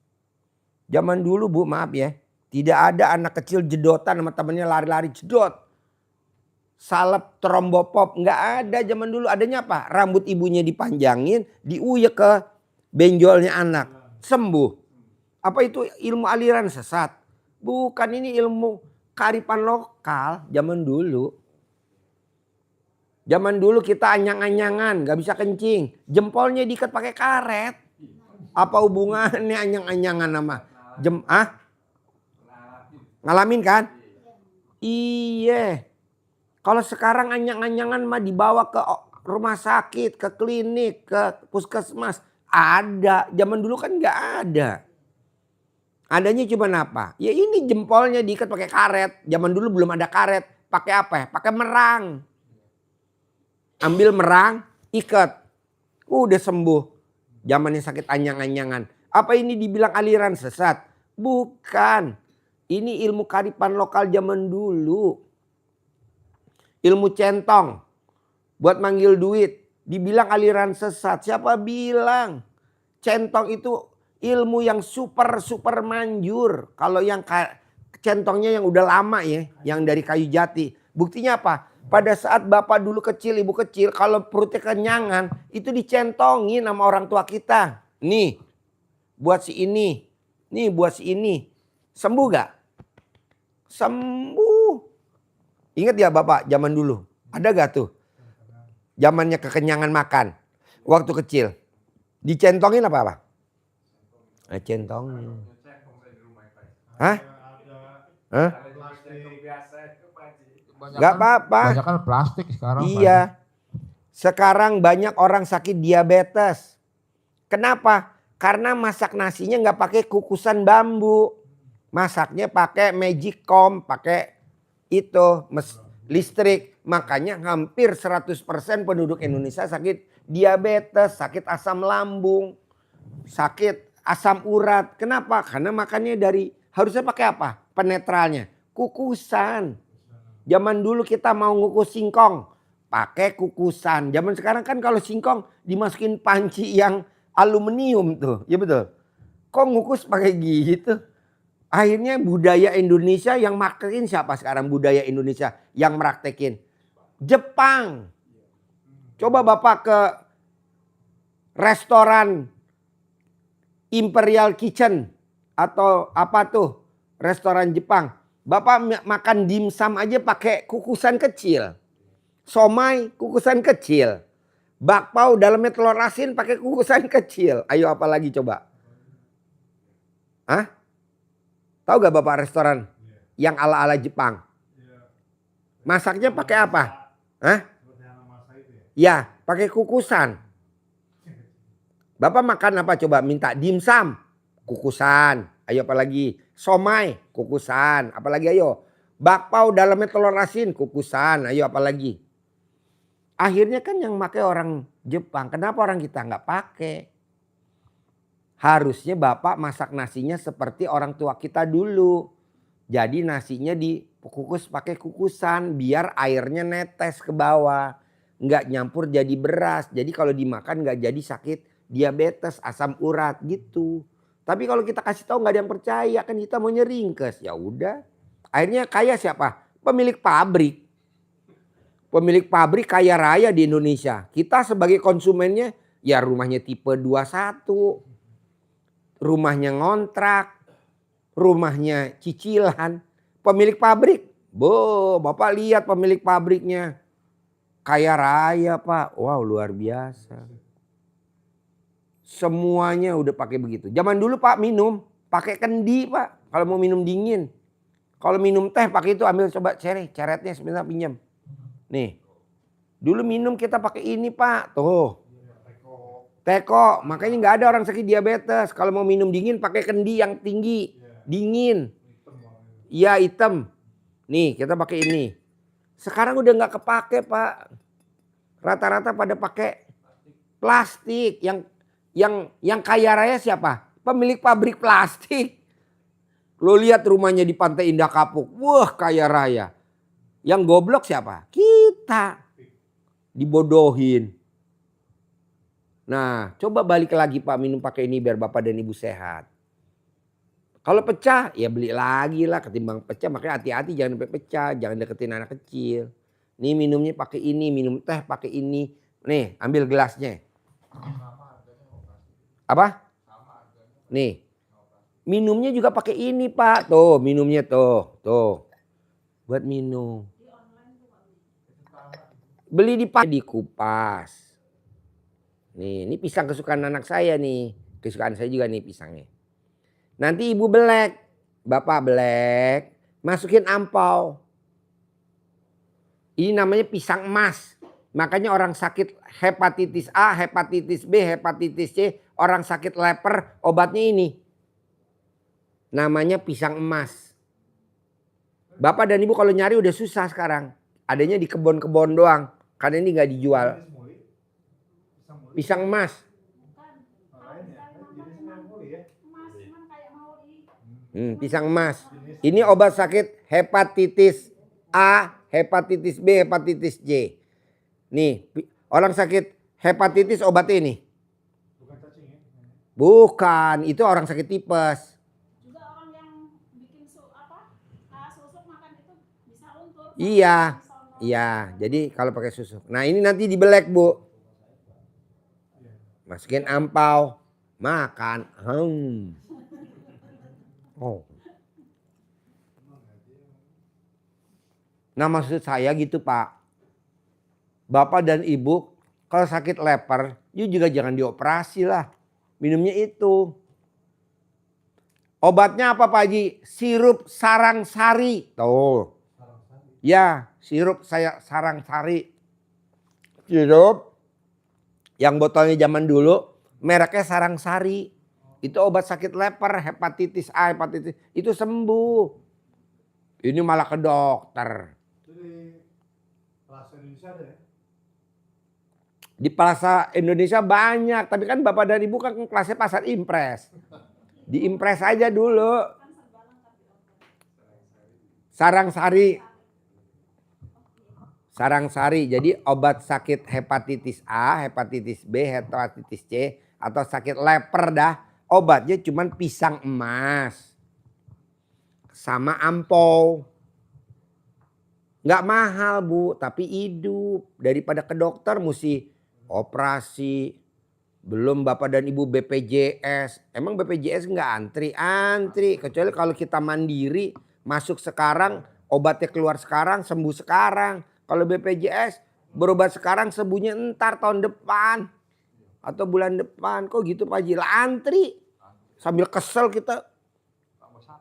Zaman dulu bu maaf ya, tidak ada anak kecil jedotan sama temennya lari-lari jedot. Salep trombopop nggak ada zaman dulu. Adanya apa? Rambut ibunya dipanjangin, diuyek ke benjolnya anak, sembuh. Apa itu ilmu aliran sesat? Bukan, ini ilmu kearifan lokal zaman dulu. Zaman dulu kita anyang-anyangan, gak bisa kencing. Jempolnya diikat pakai karet. Apa hubungannya anyang-anyangan sama ngalamin kan? Iya. Kalau sekarang anyang-anyangan mah dibawa ke rumah sakit, ke klinik, ke puskesmas. Ada, zaman dulu kan gak ada. Adanya cuma apa? Ya ini jempolnya diikat pakai karet. Zaman dulu belum ada karet. pakai apa ya? Pakai merang. Ambil merang, ikat. Udah sembuh. Zamannya sakit anyang-anyangan. Apa ini dibilang aliran sesat? Bukan. Ini ilmu kearifan lokal zaman dulu. Ilmu centong. Buat manggil duit. Dibilang aliran sesat. Siapa bilang? Centong itu ilmu yang super manjur. Kalau yang centongnya yang udah lama ya. Yang dari kayu jati. Buktinya apa? Pada saat bapak dulu kecil, ibu kecil. Kalau perutnya kenyangan. Itu dicentongin sama orang tua kita. Nih. Buat si ini. Nih buat si ini. Sembuh gak? Sembuh. Ingat ya bapak zaman dulu? Ada gak tuh? Zamannya kekenyangan makan. Waktu kecil. Dicentongin apa? Centongin. Hah? Hah? Gak apa-apa. Banyak kan plastik sekarang. Iya. Sekarang banyak orang sakit diabetes. Kenapa? Karena masak nasinya nggak pakai kukusan bambu. Masaknya pakai magicom, pakai itu listrik. Makanya hampir 100% penduduk Indonesia sakit diabetes, sakit asam lambung, sakit asam urat. Kenapa? Karena makannya harusnya pakai apa? Penetralnya. Kukusan. Zaman dulu kita mau ngukus singkong, pakai kukusan. Zaman sekarang kan kalau singkong dimasukin panci yang aluminium tuh, ya betul. Kok ngukus pakai gitu? Akhirnya budaya Indonesia yang maksain siapa sekarang budaya Indonesia yang meraktekin? Jepang. Coba bapak ke restoran Imperial Kitchen atau apa tuh restoran Jepang. Bapak makan dimsum aja pakai kukusan kecil. Somai kukusan kecil. Bakpao dalamnya telur asin pakai kukusan kecil. Ayo apa lagi coba? Hah? Tahu gak bapak restoran yang ala-ala Jepang? Masaknya pakai apa? Hah? Ya, pakai kukusan. Bapak makan apa coba? Minta dimsum, kukusan. Ayo apa lagi? Somai, kukusan. Apalagi ayo. Bakpao dalamnya telur asin, kukusan. Ayo apalagi. Akhirnya kan yang pakai orang Jepang. Kenapa orang kita nggak pakai? Harusnya bapak masak nasinya seperti orang tua kita dulu. Jadi nasinya dikukus pakai kukusan. Biar airnya netes ke bawah. Nggak nyampur jadi beras. Jadi kalau dimakan nggak jadi sakit diabetes, asam urat gitu. Tapi kalau kita kasih tahu nggak ada yang percaya, kan kita mau nyeringkes. Ya udah. Akhirnya kaya siapa? Pemilik pabrik. Pemilik pabrik kaya raya di Indonesia. Kita sebagai konsumennya ya rumahnya tipe 21. Rumahnya ngontrak. Rumahnya cicilan. Pemilik pabrik. Bapak lihat pemilik pabriknya. Kaya raya pak. Wow luar biasa. Semuanya udah pakai begitu. Zaman dulu pak minum pakai kendi pak. Kalau mau minum dingin. Kalau minum teh pakai itu ambil coba ceretnya sebentar pinjam. Nih. Dulu minum kita pakai ini pak. Tuh. Teko. Makanya nggak ada orang sakit diabetes. Kalau mau minum dingin pakai kendi yang tinggi. Dingin. Iya hitam. Nih kita pakai ini. Sekarang udah nggak kepake pak. Rata-rata pada pakai plastik. Yang kaya raya siapa? Pemilik pabrik plastik. Lo lihat rumahnya di Pantai Indah Kapuk. Wah kaya raya. Yang goblok siapa? Kita. Dibodohin. Nah coba balik lagi pak minum pakai ini biar bapak dan ibu sehat. Kalau pecah ya beli lagi lah ketimbang pecah. Makanya hati-hati jangan sampai pecah. Jangan deketin anak kecil. Nih minumnya pakai ini. Minum teh pakai ini. Nih ambil gelasnya. Apa? Nih. Minumnya juga pakai ini pak. Tuh minumnya tuh. Tuh. Buat minum. Beli di kupas. Nih ini pisang kesukaan anak saya nih. Kesukaan saya juga nih pisangnya. Nanti ibu belek. Bapak belek. Masukin ampau. Ini namanya pisang emas. Makanya orang sakit hepatitis A, hepatitis B, hepatitis C, orang sakit leper, obatnya ini. Namanya pisang emas. Bapak dan Ibu kalau nyari udah susah sekarang. Adanya di kebun-kebun doang. Karena ini nggak dijual. Pisang emas. Pisang emas. Ini obat sakit hepatitis A, hepatitis B, hepatitis J. Nih, orang sakit hepatitis obatnya ini. Bukan, itu orang sakit tipes. Juga orang yang bikin susuk makan itu bisa luntur. Iya, iya. Jadi kalau pakai susuk. Nah ini nanti dibelek Bu. Masukin ampau, makan. Oh. Nah maksud saya gitu Pak. Bapak dan Ibu kalau sakit leper, you juga jangan dioperasi lah. Minumnya itu. Obatnya apa Pak Haji? Sirup sarang sari. Tuh. Ya, sirup sarang sari. Sirup yang botolnya zaman dulu mereknya sarang sari. Itu obat sakit leper, hepatitis A, hepatitis itu sembuh. Ini malah ke dokter. Jadi Plaza Indonesia ada ya? Di Plaza Indonesia banyak, tapi kan Bapak dan Ibu kan kelasnya pasar impres. Di impres aja dulu. Sarang sari. Sarang sari, jadi obat sakit hepatitis A, hepatitis B, hepatitis C, atau sakit leper dah. Obatnya cuman pisang emas. Sama ampau. Nggak mahal Bu, tapi hidup. Daripada ke dokter mesti operasi. Belum Bapak dan Ibu BPJS. Emang BPJS nggak antri? Antri. Kecuali kalau kita mandiri, masuk sekarang, obatnya keluar sekarang, sembuh sekarang. Kalau BPJS berobat sekarang, sembuhnya entar tahun depan. Atau bulan depan. Kok gitu Pak Haji? Lah antri. Sambil kesel kita.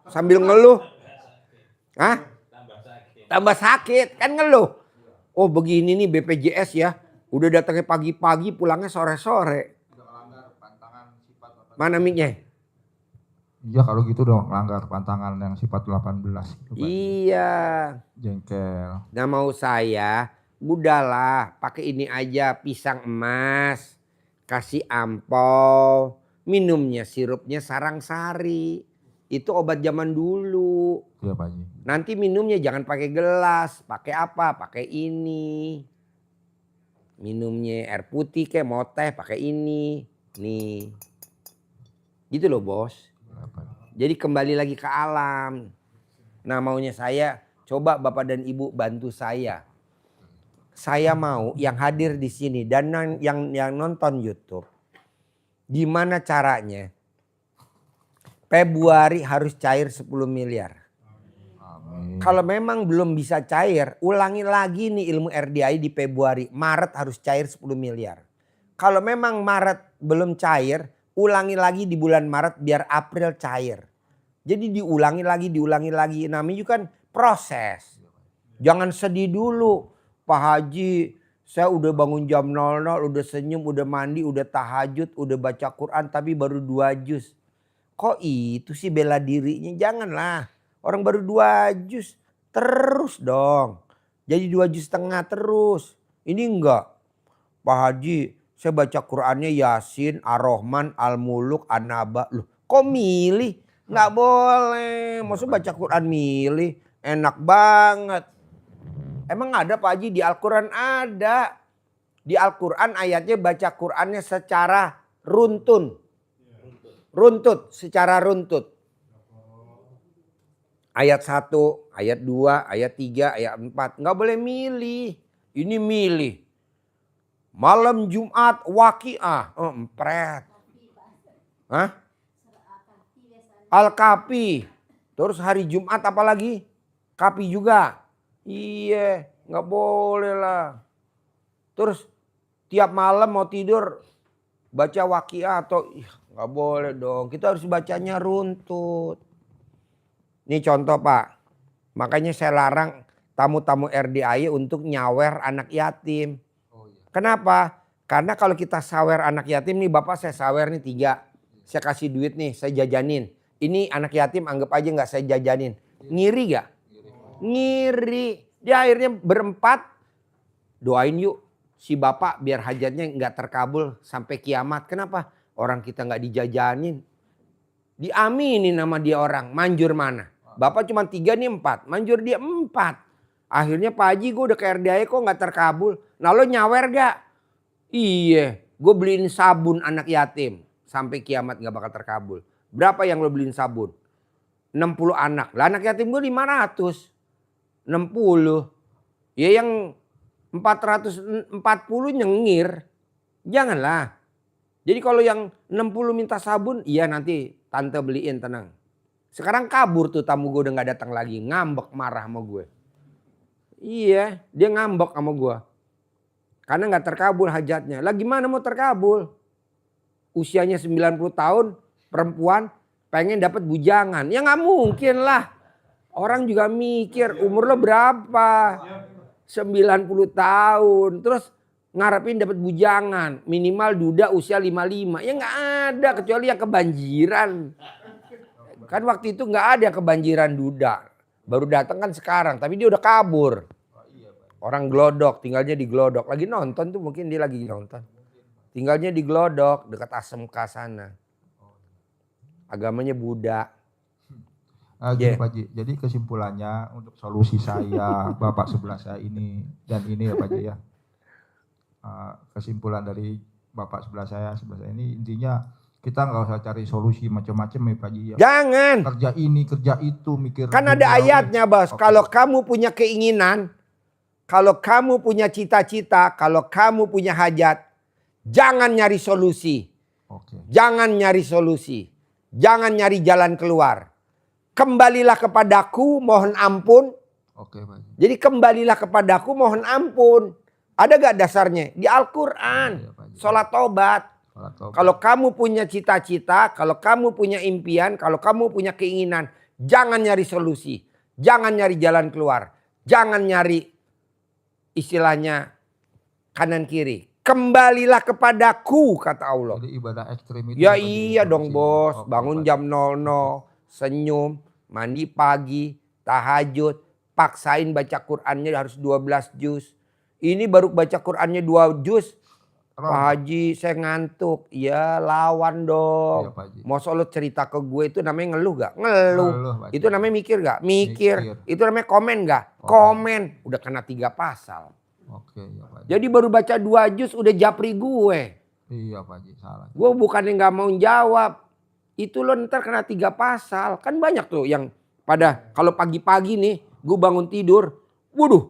Sambil ngeluh. Hah? Tambah sakit. Kan ngeluh. Oh begini nih BPJS ya. Udah datangnya pagi-pagi, pulangnya sore-sore. Mana mic-nya? Iya kalau gitu dong melanggar pantangan yang sifat 18. Gitu, Iya. Jengkel. Nah mau saya, udahlah pakai ini aja pisang emas. Kasih ampau. Minumnya sirupnya sarang sari. Itu obat zaman dulu. Iya Pak Haji. Nanti minumnya jangan pakai gelas. Pakai apa? Pakai ini. Minumnya air putih kayak mau teh pakai ini. Nih. Gitu loh bos. Jadi kembali lagi ke alam. Nah maunya saya coba Bapak dan Ibu bantu saya. Saya mau yang hadir di sini dan yang nonton YouTube. Gimana caranya? Februari harus cair 10 miliar. Amin. Kalau memang belum bisa cair, ulangi lagi nih ilmu RDI di Februari. Maret harus cair 10 miliar. Kalau memang Maret belum cair, ulangi lagi di bulan Maret biar April cair. Jadi diulangi lagi. Namanya juga kan proses. Jangan sedih dulu. Pak Haji, saya udah bangun jam 00, udah senyum, udah mandi, udah tahajud, udah baca Quran tapi baru 2 juz. Kok itu sih bela dirinya? Janganlah. Orang baru 2 juz. Terus dong. Jadi 2 juz setengah terus. Ini enggak. Pak Haji, saya baca Qurannya Yasin, Ar-Rahman, Al-Muluk, An-Naba. Loh, kok milih? Nggak boleh. Maksudnya baca Quran milih. Enak banget. Emang ada Pak Haji? Di Al-Quran ada. Di Al-Quran ayatnya baca Qurannya secara runtun. Runtut, secara runtut. Ayat 1, ayat 2, ayat 3, ayat 4. Nggak boleh milih. Ini milih. Malam Jumat Waqiah. Oh, empret. Hah? Al-Kafi. Terus hari Jumat apa lagi? Kafi juga. Iya, nggak boleh lah. Terus tiap malam mau tidur baca Waqiah atau nggak boleh dong. Kita harus bacanya runtut. Ini contoh Pak. Makanya saya larang tamu-tamu RDI untuk nyawer anak yatim. Kenapa? Karena kalau kita sawer anak yatim nih, Bapak saya sawer nih 3. Saya kasih duit nih, saya jajanin. Ini anak yatim anggap aja nggak saya jajanin. Ngiri gak? Ngiri. Dia akhirnya berempat, doain yuk si bapak biar hajatnya nggak terkabul sampai kiamat. Kenapa? Orang kita nggak dijajanin. Diaminin sama dia orang. Manjur mana? Bapak cuma 3 nih 4. Manjur dia 4. Akhirnya Pak Haji gue udah ke RDAI kok nggak terkabul. Nah lo nyawer gak? Iya. Gue beliin sabun anak yatim. Sampai kiamat nggak bakal terkabul. Berapa yang lo beliin sabun? 60 anak. Lah anak yatim gue 500. 60. Ya yang 440 nyengir. Janganlah. Jadi kalau yang 60 minta sabun, iya nanti tante beliin, tenang. Sekarang kabur tuh tamu gue udah gak datang lagi. Ngambek marah sama gue. Iya dia ngambek sama gue. Karena gak terkabul hajatnya. Lah gimana mau terkabul? Usianya 90 tahun perempuan pengen dapat bujangan. Ya gak mungkin lah. Orang juga mikir umur lo berapa? 90 tahun. Terus ngarepin dapat bujangan. Minimal duda usia 55. Ya gak ada kecuali yang kebanjiran. Kan waktu itu gak ada yang kebanjiran duda. Baru datang kan sekarang. Tapi dia udah kabur. Orang Glodok. Tinggalnya di Glodok. Lagi nonton tuh mungkin dia lagi nonton. Tinggalnya di Glodok. Dekat ASMK sana. Agamanya Buddha. Gini Pak Haji, jadi kesimpulannya untuk solusi saya, bapak sebelah saya ini, dan ini ya Pak Haji ya. Kesimpulan dari bapak sebelah saya ini intinya kita nggak usah cari solusi macam-macam ya Pak Haji ya. Jangan. Kerja ini, kerja itu, mikir. Kan ada ayatnya Bos. Oke. Kalau kamu punya keinginan, kalau kamu punya cita-cita, kalau kamu punya hajat, jangan nyari solusi. Oke. Jangan nyari solusi. Jangan nyari jalan keluar. Kembalilah kepadaku, mohon ampun. Oke Pak Haji. Jadi kembalilah kepadaku, mohon ampun. Ada gak dasarnya? Di Al-Quran. Iya, Pak Haji. Sholat tobat. Sholat tobat. Kalau kamu punya cita-cita, kalau kamu punya impian, kalau kamu punya keinginan, jangan nyari solusi. Jangan nyari jalan keluar. Jangan nyari istilahnya kanan kiri. Kembalilah kepadaku, kata Allah. Jadi ibadah ekstrim itu. Ya Pak Haji, iya dong solusinya. bos. Oke, Bangun Pak jam 00, senyum, mandi pagi, tahajud. Paksain baca Qur'annya harus 12 juz. Ini baru baca Qur'annya 2 juz. Haji. Pak Haji saya ngantuk. Ya lawan dong. Iya, Pak Haji. Masa lo cerita ke gue itu namanya ngeluh gak? Ngeluh. Ngeluh, Pak Haji. Itu namanya mikir gak? Mikir. Itu namanya komen gak? Komen. Komen. Udah kena 3 pasal. Oke ya Pak Haji. Jadi baru baca 2 juz udah japri gue. Iya Pak Haji, salah. Gue bukannya gak mau jawab. Itu lo ntar kena 3 pasal. Kan banyak tuh yang pada kalau pagi-pagi nih gue bangun tidur. Waduh.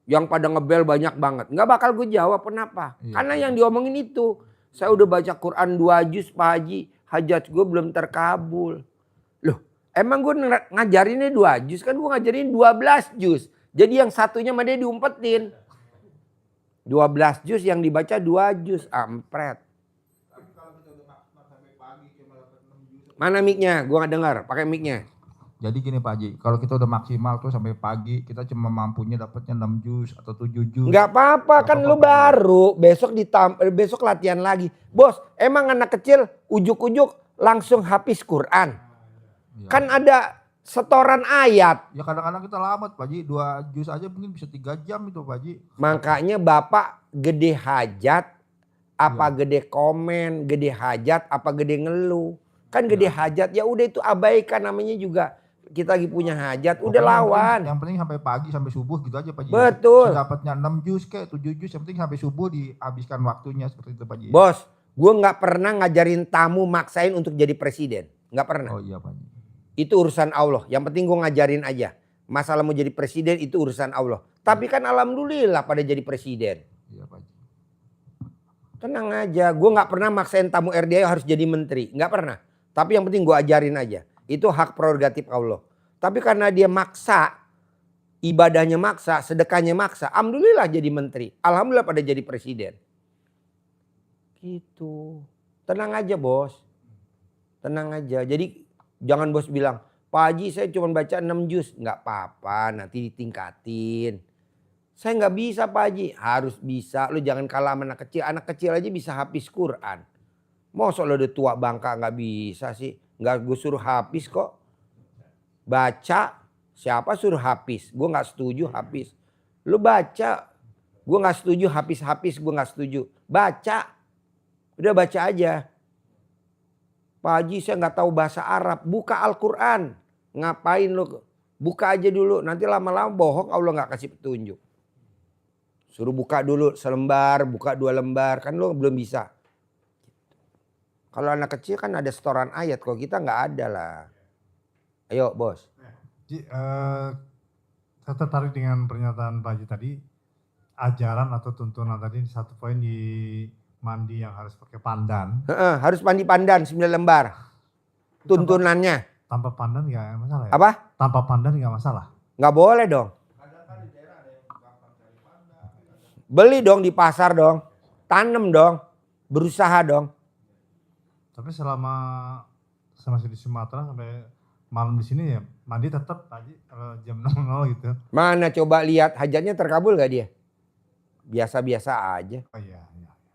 Yang pada ngebel banyak banget. Gak bakal gue jawab kenapa. Iya, Karena Pak. yang diomongin itu. Saya udah baca Quran 2 juz Pak Haji. Hajat gue belum terkabul. Loh emang gue ngajarinnya 2 juz. Kan gue ngajarin 12 juz. Jadi yang satunya sama dia diumpetin. 12 juz yang dibaca 2 juz. Ampret. Mana mic-nya? Gue gak dengar. Pakai mic-nya. Jadi gini Pak Haji, kalau kita udah maksimal tuh sampai pagi, kita cuma mampunya dapatnya 6 juz atau 7 juz. Gak apa-apa kan lu baru. Besok latihan lagi. Bos emang anak kecil ujuk-ujuk langsung habis Quran. Ya. Kan ada setoran ayat. Ya kadang-kadang kita lambat Pak Haji, 2 juz aja mungkin bisa 3 jam itu Pak Haji. Makanya bapak gede hajat. Apa gede komen. Gede hajat apa gede ngeluh. Kan gede hajat ya udah itu abaikan namanya juga. Kita lagi punya hajat, udah Pokoknya lawan. Yang penting sampai pagi, sampai subuh gitu aja Pak Haji. Betul. Dapatnya 6 juz kayak 7 juz, yang penting sampai subuh dihabiskan waktunya seperti itu Pak Haji. Bos, gue gak pernah ngajarin tamu maksain untuk jadi presiden. Gak pernah. Oh iya Pak Haji. Itu urusan Allah. Yang penting gue ngajarin aja. Masalah mau jadi presiden itu urusan Allah. Tapi kan alhamdulillah pada jadi presiden. Iya Pak Haji. Tenang aja. Gue gak pernah maksain tamu RDA harus jadi menteri. Gak pernah. Tapi yang penting gue ajarin aja. Itu hak prerogatif Allah. Tapi karena dia maksa, ibadahnya maksa, sedekahnya maksa, alhamdulillah jadi menteri. Alhamdulillah pada jadi presiden. Gitu. Tenang aja bos. Tenang aja. Jadi jangan bos bilang, Pak Haji saya cuma baca 6 juz. Nggak apa-apa nanti ditingkatin. Saya nggak bisa Pak Haji. Harus bisa. Lu jangan kalah sama anak kecil. Anak kecil aja bisa habis Quran. Masa lo udah tua bangka nggak bisa sih. Nggak gue suruh habis kok. Baca Siapa suruh Hafiz? Gue nggak setuju Hafiz. Lu baca. Gue nggak setuju Hafiz, gue nggak setuju. Baca. Udah baca aja. Pak Haji saya nggak tahu bahasa Arab. Buka Al-Quran. Ngapain lu? Buka aja dulu. Nanti lama-lama bohong Allah nggak kasih petunjuk. Suruh buka dulu selembar, buka 2 lembar. Kan lu belum bisa. Kalau anak kecil kan ada setoran ayat. Kalau kita nggak ada lah. Ayo bos. Ji, saya tertarik dengan pernyataan Pak Haji tadi. Ajaran atau tuntunan tadi satu poin di mandi yang harus pakai pandan. Harus mandi pandan 9 lembar. Tuntunannya. Tanpa pandan nggak masalah ya? Apa? Tanpa pandan nggak masalah. Nggak boleh dong. Beli dong di pasar dong. Tanem dong. Berusaha dong. Tapi selama saya masih di Sumatera sampai malam di sini ya mandi tetap Pak Haji kalau jam 00 gitu. Mana coba lihat hajatnya terkabul gak dia? Biasa-biasa aja. Oh iya.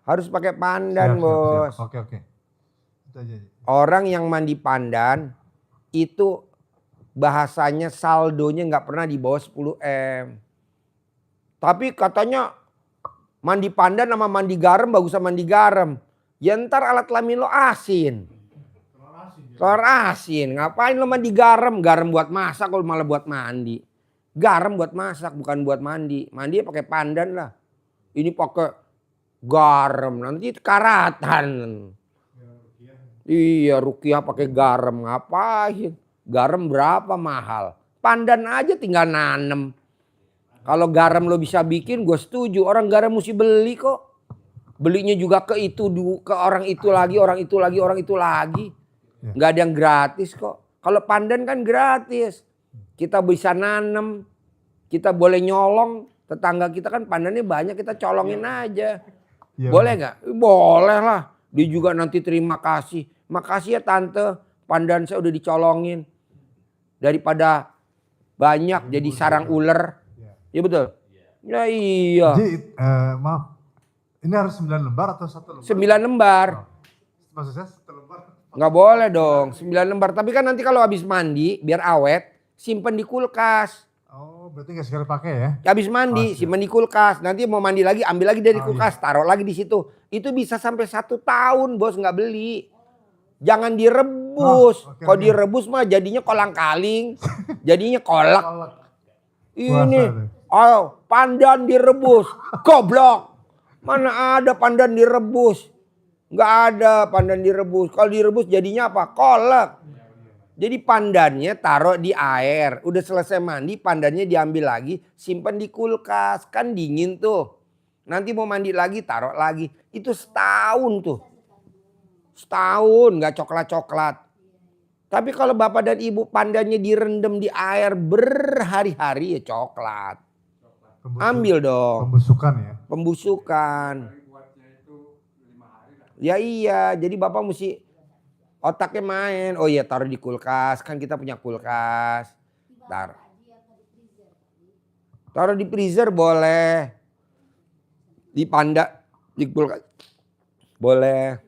Harus pakai pandan bos. Oke. Itu aja. Orang yang mandi pandan itu bahasanya saldonya nggak pernah di bawah 10 M. Tapi katanya mandi pandan sama mandi garam bagus sama mandi garam. Ya ntar alat kelamin lo asin. Telur asin. Ngapain lo mandi garam? Garam buat masak kalau malah buat mandi. Garam buat masak bukan buat mandi. Mandi ya pakai pandan lah. Ini pakai garam nanti karatan. Iya rukiah pakai garam ngapain? Garam berapa mahal? Pandan aja tinggal nanem. Kalau garam lo bisa bikin gue setuju. Orang garam mesti beli kok. Belinya juga ke orang itu lagi, orang itu lagi, orang itu lagi. Nggak ada yang gratis kok. Kalau pandan kan gratis. Kita bisa nanem. Kita boleh nyolong. Tetangga kita kan pandannya banyak kita colongin aja. Ya, boleh nggak? Boleh lah. Dia juga nanti terima kasih. Makasih ya tante. Pandan saya udah dicolongin. Daripada banyak jadi sarang ular. Ya betul? Ya iya. Jadi maaf. Ini harus 9 lembar atau 1 lembar? 9 lembar. Maksud saya 1 lembar. Nggak boleh dong. 9 lembar. Tapi kan nanti kalau habis mandi biar awet. Simpen di kulkas. Oh berarti nggak sekali pakai ya? Habis mandi simpen di kulkas. Nanti mau mandi lagi ambil lagi dari kulkas. Taruh lagi di situ. Itu bisa sampai 1 tahun bos nggak beli. Jangan direbus. Kalau direbus mah jadinya kolang kaling. Jadinya kolak. Ini. Oh pandan direbus. Goblok. Mana ada pandan direbus. Nggak ada pandan direbus. Kalau direbus jadinya apa? Kolak. Jadi pandannya taruh di air. Udah selesai mandi pandannya diambil lagi. Simpan di kulkas. Kan dingin tuh. Nanti mau mandi lagi taruh lagi. Itu setahun tuh. Setahun gak coklat-coklat. Tapi kalau bapak dan ibu pandannya direndam di air berhari-hari ya coklat. Ambil dong. Pembusukan ya? Pembusukan. Ya iya. Jadi bapak mesti otaknya main. Oh iya taruh di kulkas. Kan kita punya kulkas. Taruh di freezer boleh. Di kulkas. Boleh.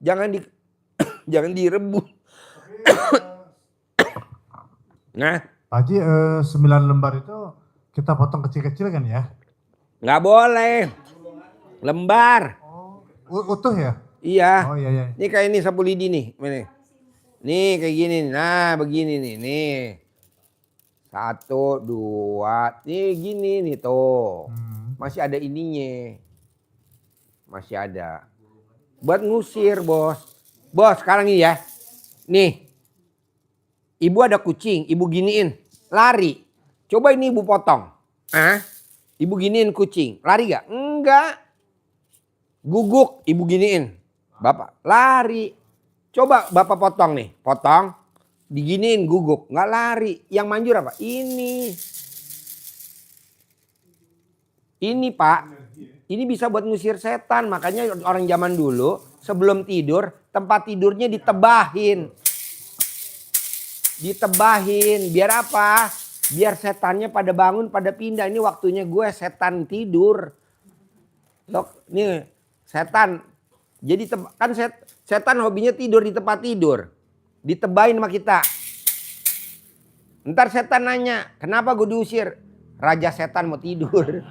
Jangan direbus. Nah. Pak Haji 9 lembar itu kita potong kecil-kecil kan ya? Nggak boleh. Lembar. Oh, utuh ya? Iya. Oh iya. Ini kayak ini sapu lidi nih. Nih kayak gini. Nah begini nih. Nih. 1, 2. Nih gini nih tuh. Masih ada ininya. Masih ada. Buat ngusir bos. Bos sekarang ini ya. Nih. Ibu ada kucing. Ibu giniin. Lari. Coba ini ibu potong. Ibu giniin kucing. Lari gak? Enggak. Guguk. Ibu giniin. Bapak lari. Coba bapak potong nih. Potong. Diginiin guguk. Nggak lari. Yang manjur apa? Ini pak. Ini bisa buat ngusir setan. Makanya orang zaman dulu sebelum tidur tempat tidurnya ditebahin. Ditebahin. Biar apa? Biar setannya pada bangun pada pindah. Ini waktunya gue setan tidur. Nih setan. Jadi kan setan hobinya tidur di tempat tidur. Ditebahin sama kita. Ntar setan nanya, kenapa gue diusir? Raja setan mau tidur.